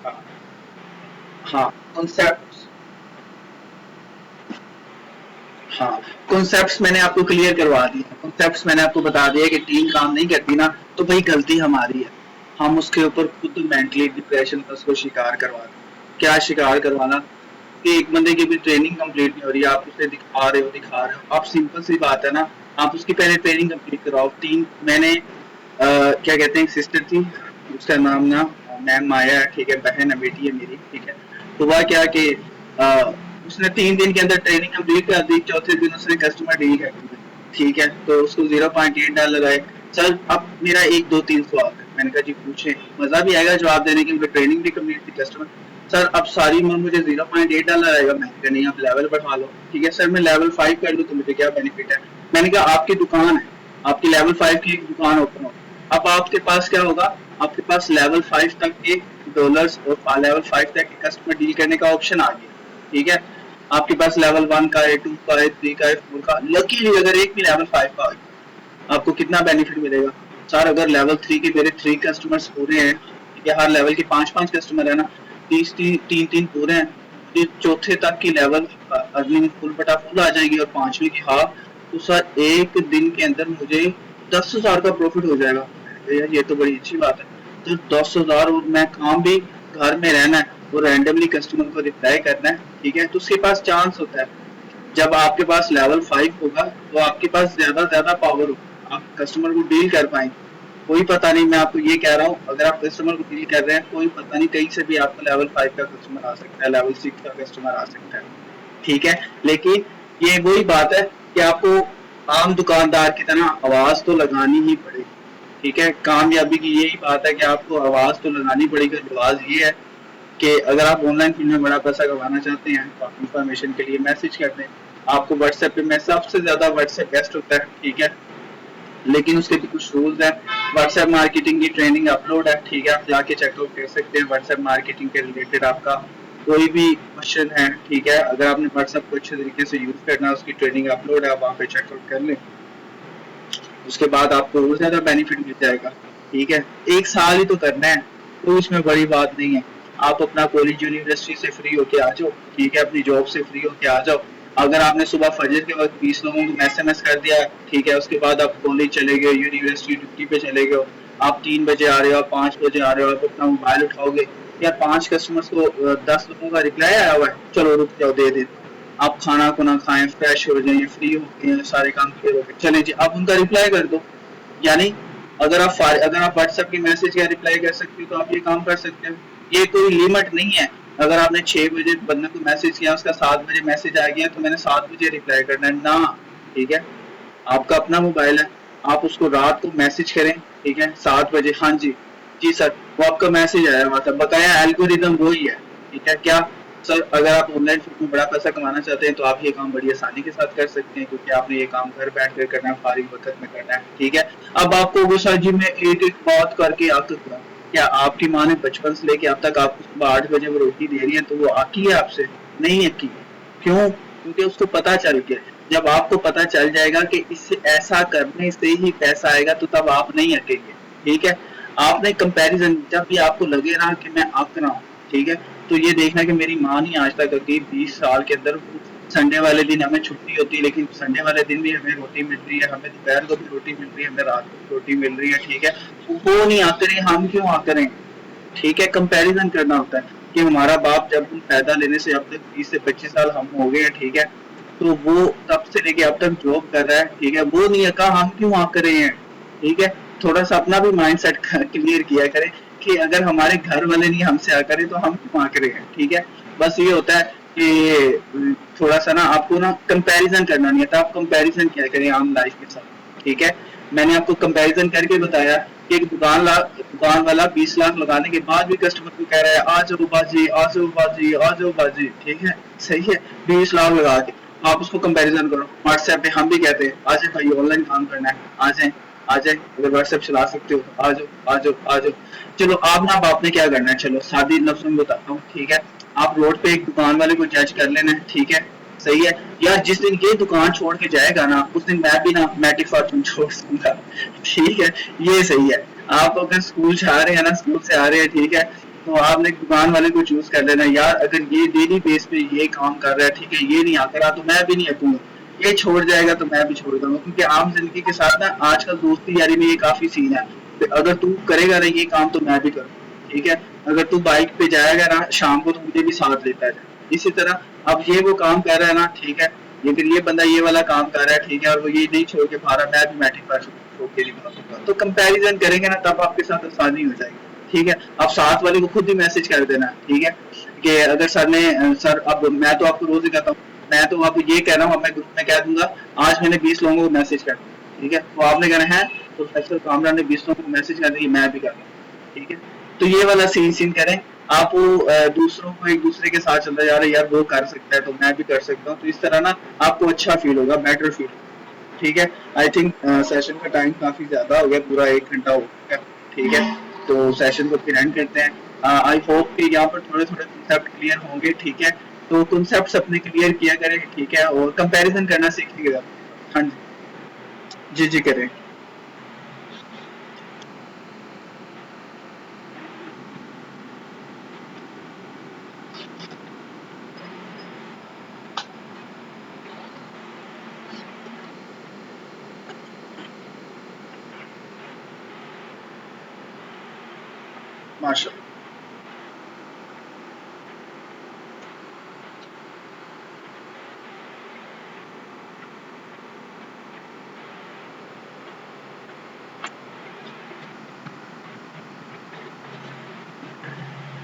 हाँ हाँ, कॉन्सेप्ट, हाँ, कॉन्सेप्ट्स मैंने आपको क्लियर करवा दिए, कॉन्सेप्ट्स मैंने आपको बता दिया कि टीम काम नहीं करती ना, तो भाई गलती हमारी है, हम उसके ऊपर खुद मेंटली डिप्रेशन का उसको शिकार करवा दें। क्या शिकार करवाना कि एक बंदे की भी ट्रेनिंग कंप्लीट नहीं हो रही है, आप उसे दिखा रहे हो, आप सिंपल सी बात है ना, आप उसकी पहले ट्रेनिंग कंप्लीट कराओ। तीन मैंने क्या कहते हैं, सिस्टर थी, उसका नाम ना मैम माया है, ठीक है, बहन है, बेटी है मेरी, ठीक है। तो वह क्या कि उसने 3 दिन के अंदर ट्रेनिंग कंप्लीट कर दी, चौथे दिन उसने कस्टमर डील कर दिया, ठीक है। तो उसको $0.8 लगाए। सर अब मेरा 1 2 3 सवाल है, मैंने कहा जी पूछे, मजा भी आएगा जवाब देने की, उनकी ट्रेनिंग भी कंप्लीट थी। कस्टमर सर अब सारी में मुझे $0.8 आएगा, मैंने कहा नहीं, आप लेवल बढ़ा लो, ठीक है सर, मैं लेवल 5 कर लूँ तो मुझे क्या बेनिफिट है। मैंने कहा आपकी दुकान है, आपकी लेवल 5 की एक दुकान ओपन हो, अब आपके पास क्या होगा, आपके पास लेवल 5 तक के डॉलर्स और लेवल 5 तक के कस्टमर डील करने का ऑप्शन आ गया, ठीक है। आपके पास लेवल 1 का है, 2 का है, 3 का है, 4 का, लकीली अगर एक भी लेवल 5 का है, आपको कितना बेनिफिट मिलेगा। सर अगर लेवल 3 के मेरे 3 कस्टमर्स पूरे हैं, ठीक है, हर लेवल के 5 कस्टमर है ना, 3 पूरे हैं, ये चौथे तक की लेवल अर्निंग फुल बटा फुल आ जाएगी और 5वीं की हाफ, तो सर एक दिन के अंदर मुझे 10,000 का प्रॉफिट हो जाएगा। यार ये तो बड़ी अच्छी बात है। तो 10,000 और मैं काम भी घर में रहना है और रैंडमली कस्टमर को रिप्लाई करना है, ठीक है। तो उसके पास चांस होता है, जब आपके पास लेवल 5 होगा तो आपके पास ज्यादा पावर होगा, आप कस्टमर को डील कर पाएंगे। कोई पता नहीं, मैं आपको ये कह रहा हूँ, अगर आप कस्टमर को डील कर रहे हैं, कोई पता नहीं कहीं से भी आपको लेवल 5 का कस्टमर आ सकता है, लेवल 6 का कस्टमर आ सकता है, ठीक है। लेकिन ये वही बात है कि आपको आम दुकानदार की तरह आवाज तो लगानी ही पड़ेगी, ठीक है। कामयाबी की यही बात है कि आपको आवाज तो लगानी पड़ेगी। आवाज ये है कि अगर आप ऑनलाइन फील्ड में बड़ा पैसा कमाना चाहते हैं तो आप इंफॉर्मेशन के लिए मैसेज कर दें। आपको व्हाट्सएप पे मैं सबसे ज्यादा व्हाट्सएप बेस्ट होता है, ठीक है, लेकिन उसके भी कुछ रूल्स हैं। व्हाट्सएप मार्केटिंग की ट्रेनिंग अपलोड है, ठीक है, आप जाके चेकआउट कर सकते हैं। व्हाट्सएप मार्केटिंग के रिलेटेड आपका कोई भी क्वेश्चन है, ठीक है, अगर आपने व्हाट्सएप को अच्छे तरीके से यूज करना है, उसकी ट्रेनिंग अपलोड है, आप वहाँ पे चेकआउट कर लें। उसके बाद आपको और ज्यादा बेनिफिट मिल जाएगा, ठीक है। 1 साल ही तो करना है, तो इसमें बड़ी बात नहीं है। आप अपना कॉलेज यूनिवर्सिटी से फ्री होके आ जाओ, ठीक है, अपनी जॉब से फ्री होके आ जाओ। अगर आपने सुबह फजर के वक्त 20 लोगों को एसएमएस कर दिया, ठीक है, उसके बाद आप कॉलेज चले गए, यूनिवर्सिटी ड्यूटी पे चले गए, आप 3 बजे आ रहे हो, आप 5 बजे आ रहे हो, आप अपना मोबाइल उठाओगे, या 5 कस्टमर्स को 10 लोगों का रिप्लाई आया हुआ है, चलो रुक जाओ दे देता हूँ। आप खाना खुना खाएं, फ्रेश हो जाइए, फ्री हो गए, सारे काम क्लियर हो गए, चले जी आप उनका रिप्लाई कर दो। यानी अगर आप व्हाट्सएप की मैसेज का रिप्लाई कर सकते हो तो आप ये काम कर सकते हो। ये कोई लिमिट नहीं है, अगर आपने 6 बजे बंदे को मैसेज किया, उसका 7 बजे मैसेज आ गया तो मैंने 7 बजे रिप्लाई करना है ना, ठीक है। आपका अपना मोबाइल है, आप उसको रात को मैसेज करें, ठीक है, 7 बजे, हाँ जी, जी सर, वो आपका मैसेज आया हुआ था, बकाया एल्गोरिदम वही है, ठीक है। क्या सर, अगर आप ऑनलाइन फील्ड में बड़ा पैसा कमाना चाहते हैं तो आप ये काम बड़ी आसानी के साथ कर सकते हैं, क्योंकि आपने ये काम घर बैठ कर करना है, फारिग वक्त में करना है, ठीक है। अब आपको वो सर जी मैं एक एक बात करके आपको क्या आपकी माँ ने बचपन से लेके अब तक आपको सुबह 8 बजे वो रोटी दे रही है तो वो आकी है आपसे? नहीं आकी है। क्यों? क्योंकि उसको पता चल गया। जब आपको पता चल जाएगा कि इससे ऐसा करने से ही पैसा आएगा तो तब आप नहीं अकेंगे, ठीक है। आपने कंपैरिजन, जब भी आपको लगे ना कि मैं अक रहा हूँ, ठीक है, तो ये देखना कि मेरी माँ नहीं आज तक अकी, 20 साल के अंदर संडे वाले दिन हमें छुट्टी होती है, लेकिन संडे वाले दिन भी हमें रोटी मिल रही है, हमें दोपहर को भी रोटी मिल रही है, हमें रात को भी रोटी मिल रही है, ठीक है। वो नहीं आते रहे, हम क्यों आते रहे, ठीक है। कंपैरिजन करना होता है कि हमारा बाप जब पैदा लेने से अब तक 20 से 25 साल हम हो गए हैं, ठीक है, तो वो तब से लेके अब तक जॉब कर रहा है, ठीक है, वो नहीं कहा हम क्यों आकर रहे हैं, ठीक है। थोड़ा सा अपना भी माइंड सेट क्लियर किया करें कि अगर हमारे घर वाले नहीं हमसे आ करें तो हम क्यों आकर रहे हैं, ठीक है। बस ये होता है कि थोड़ा सा ना आपको ना कंपैरिजन करना नहीं आता, आप कंपैरिजन क्या करें आम लाइफ के साथ, ठीक है। मैंने आपको कंपैरिजन करके बताया कि एक दुकान वाला 20 लाख लगाने के बाद भी कस्टमर को कह रहा है आ जाओ बाजी, आ जाओ बाजी, आ जाओ बाजी, ठीक है, सही है, 20 लाख लगा के। आप उसको कंपैरिजन करो, व्हाट्सएप पे हम भी कहते हैं आ जाए भाई ऑनलाइन काम करना है, आ जाए आ जाए, अगर व्हाट्सएप चला सकते हो तो आ जाओ आ जाओ आ जाओ। चलो आप ना आपने क्या करना है, चलो सादी लफ्जों में बताता हूँ, ठीक है। आप रोड पे एक दुकान वाले को जज कर लेना है, ठीक है, सही है। यार जिस दिन ये दुकान छोड़ के जाएगा ना उस दिन मैं भी ना मैटी फॉर्चून छोड़ दूंगा, ठीक है, ये सही है। आप अगर स्कूल से आ रहे हैं ना, स्कूल से आ रहे हैं, ठीक है, तो आपने दुकान वाले को चूज कर लेना, यार अगर ये डेली बेस पे ये काम कर रहा है, ठीक है, ये नहीं आता रहा तो मैं भी नहीं अकूंगा। ये छोड़ जाएगा तो मैं भी छोड़ दूंगा, क्योंकि आम जिंदगी के साथ ना आजकल दोस्ती यारी में ये काफी सीन है। तो अगर तू करेगा ना ये काम तो मैं भी करूँगा, ठीक है। अगर तू बाइक पे जाएगा ना शाम को तो मुझे भी साथ लेता जाए। इसी तरह अब ये वो काम कर रहा है ना, ठीक है, लेकिन ये बंदा ये वाला काम कर रहा है, ठीक है, और वो ये नहीं छोड़ के भाग रहा, मैं भी मैट्रिक पास छोड़ के नहीं भागूंगा। तो कंपैरिजन करेंगे ना तब आपके साथ आसानी हो जाएगी, ठीक है। आप साथ वाले को खुद ही मैसेज कर देना, ठीक है, कि अगर सर ने सर अब मैं तो आपको रोज ही कहता हूँ, मैं तो आपको ये कह रहा हूँ, अब मैं ग्रुप में कह दूंगा आज मैंने 20 लोगों को मैसेज कर दिया, ठीक है, तो आपने कहना है प्रोफेसर कामरान ने 20 लोगों को मैसेज कर दिया, मैं भी कर रहा हूँ, ठीक है। तो ये वाला सीन सीन करें आप, वो दूसरों को एक दूसरे के साथ चलता जा रहा है, यार वो कर सकता है तो मैं भी कर सकता हूँ, तो इस तरह ना आपको अच्छा फील होगा, बेटर फील होगा, ठीक है। आई थिंक सेशन का टाइम काफी ज्यादा हो गया, पूरा 1 घंटा हो गया, ठीक है। तो सेशन को फिर एंड करते हैं। आई होप कि यहाँ पर थोड़े थोड़े कॉन्सेप्ट क्लियर होंगे, ठीक है। तो कॉन्सेप्ट अपने क्लियर किया करें, ठीक है, और कंपैरिजन करना सीखिएगा। हाँ जी, जी जी करें। माशा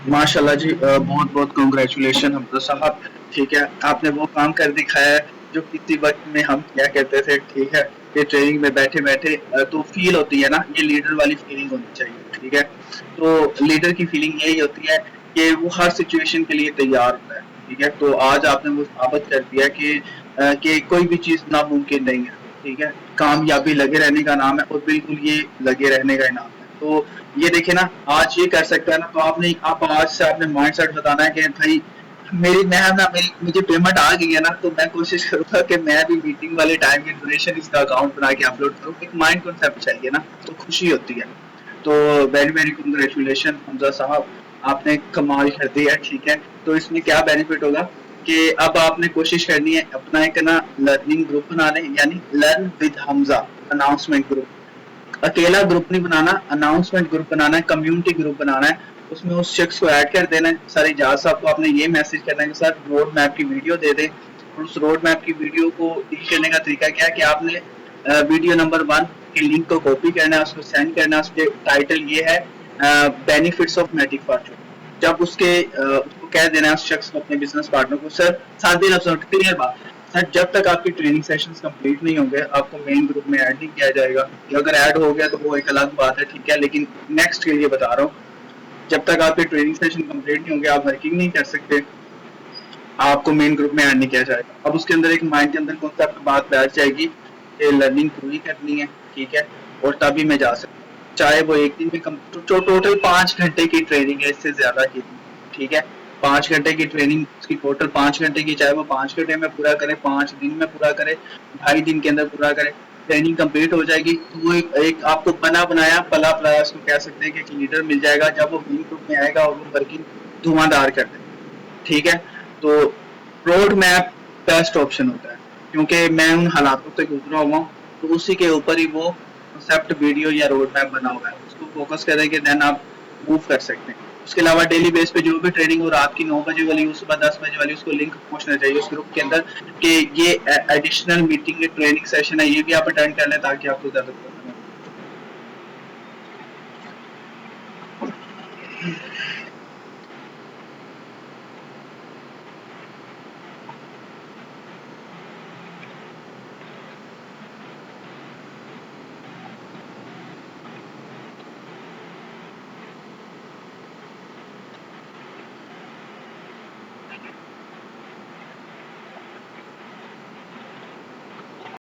माशाल्लाह जी, बहुत बहुत कॉन्ग्रेचुलेशन हमजा साहब, ठीक है। आपने वो काम कर दिखाया है जो किसी वक्त में हम क्या कहते थे, ठीक है। ये ट्रेनिंग में बैठे बैठे तो फील होती है ना, ये लीडर वाली फीलिंग होनी चाहिए, ठीक है। तो लीडर की फीलिंग यही होती है कि वो हर सिचुएशन के लिए तैयार होता है, ठीक है। तो आज आपने वो साबित कर दिया कि कोई भी चीज नामुमकिन नहीं है, ठीक है। कामयाबी लगे रहने का नाम है, और बिल्कुल ये लगे रहने का नाम है। तो ये देखिए ना, आज ये कर सकता है ना, तो आपने आप आज से आपने माइंडसेट बताना है कि भाई मेरी मुझे पेमेंट आ गई है ना, तो मैं कोशिश करूंगा कि मैं भी मीटिंग वाले टाइम की ड्यूरेशन इसका अकाउंट बना के अपलोड करूँ। एक माइंड कॉन्सेप्ट चाहिए ना, तो खुशी होती है। तो वेरी वेरी कंग्रेचुलेशन हमजा साहब, आपने कमाल कर दिया, ठीक है। तो इसमें क्या बेनिफिट होगा कि अब आपने कोशिश करनी है अपना एक ना लर्निंग ग्रुप बनाने, यानी learn with Hamza announcement group. अकेला ग्रुप नहीं बनाना, अनाउंसमेंट ग्रुप बनाना है, कम्युनिटी ग्रुप बनाना है। उसमें उस शख्स को ऐड कर देना है। सर इजाज साहब को आपने ये मैसेज करना है कि सर रोड मैप की वीडियो दे दें, और उस रोड मैप की वीडियो को डील करने का तरीका क्या है कि आपने वीडियो नंबर 1 के लिंक को कॉपी करना है, उसको सेंड करना है। उसके टाइटल ये है बेनिफिट्स ऑफ मैट्रिक फॉर्चून। जब उसको कह देना है उस शख्स को, अपने बिजनेस पार्टनर को, सर साथ ही क्लियर बात सर, जब तक आपकी ट्रेनिंग सेशंस कंप्लीट नहीं होंगे आपको मेन ग्रुप में ऐड नहीं किया जाएगा। अगर ऐड हो गया तो वो एक अलग बात है, ठीक है, लेकिन नेक्स्ट के लिए बता रहा हूँ, जब तक आपके ट्रेनिंग सेशन कंप्लीट नहीं होंगे आप वर्किंग नहीं कर सकते, आपको मेन ग्रुप में ऐड नहीं किया जाएगा। अब उसके अंदर एक माइंड के अंदर कॉन्सेप्ट बात बैठ जाएगी कि लर्निंग पूरी करनी है, ठीक है, और तभी मैं जा सकता हूँ, चाहे वो एक दिन में कम, तो टोटल 5 घंटे की ट्रेनिंग है, इससे ज्यादा की नहीं, ठीक है। 5 घंटे की ट्रेनिंग, उसकी टोटल 5 घंटे की, चाहे वो 5 घंटे में पूरा करे, 5 दिन में पूरा करे, 2.5 दिन के अंदर पूरा करे, ट्रेनिंग कंप्लीट हो जाएगी। तो वो एक आपको बना बनाया पला पलाया उसको कह सकते हैं कि एक लीडर मिल जाएगा, जब वो मेन ग्रुप में आएगा और वो वर्किंग धुआंधार कर देगा, ठीक है। तो रोड मैप बेस्ट ऑप्शन होता है, क्योंकि मैं उन हालातों से गुजरा हुआ हूँ, तो उसी के ऊपर ही वो कंसेप्ट वीडियो या रोड मैप बना हुआ है, उसको फोकस करें कि देन आप मूव कर सकते हैं। उसके अलावा डेली बेस पे जो भी ट्रेनिंग हो, रात की 9 बजे वाली हो, सुबह 10 बजे वाली, उसको लिंक पहुंचना चाहिए उस ग्रुप के अंदर कि ये एडिशनल मीटिंग ट्रेनिंग सेशन है, ये भी आप अटेंड कर लें ताकि आपको ज्यादा प्रॉब्लम हो।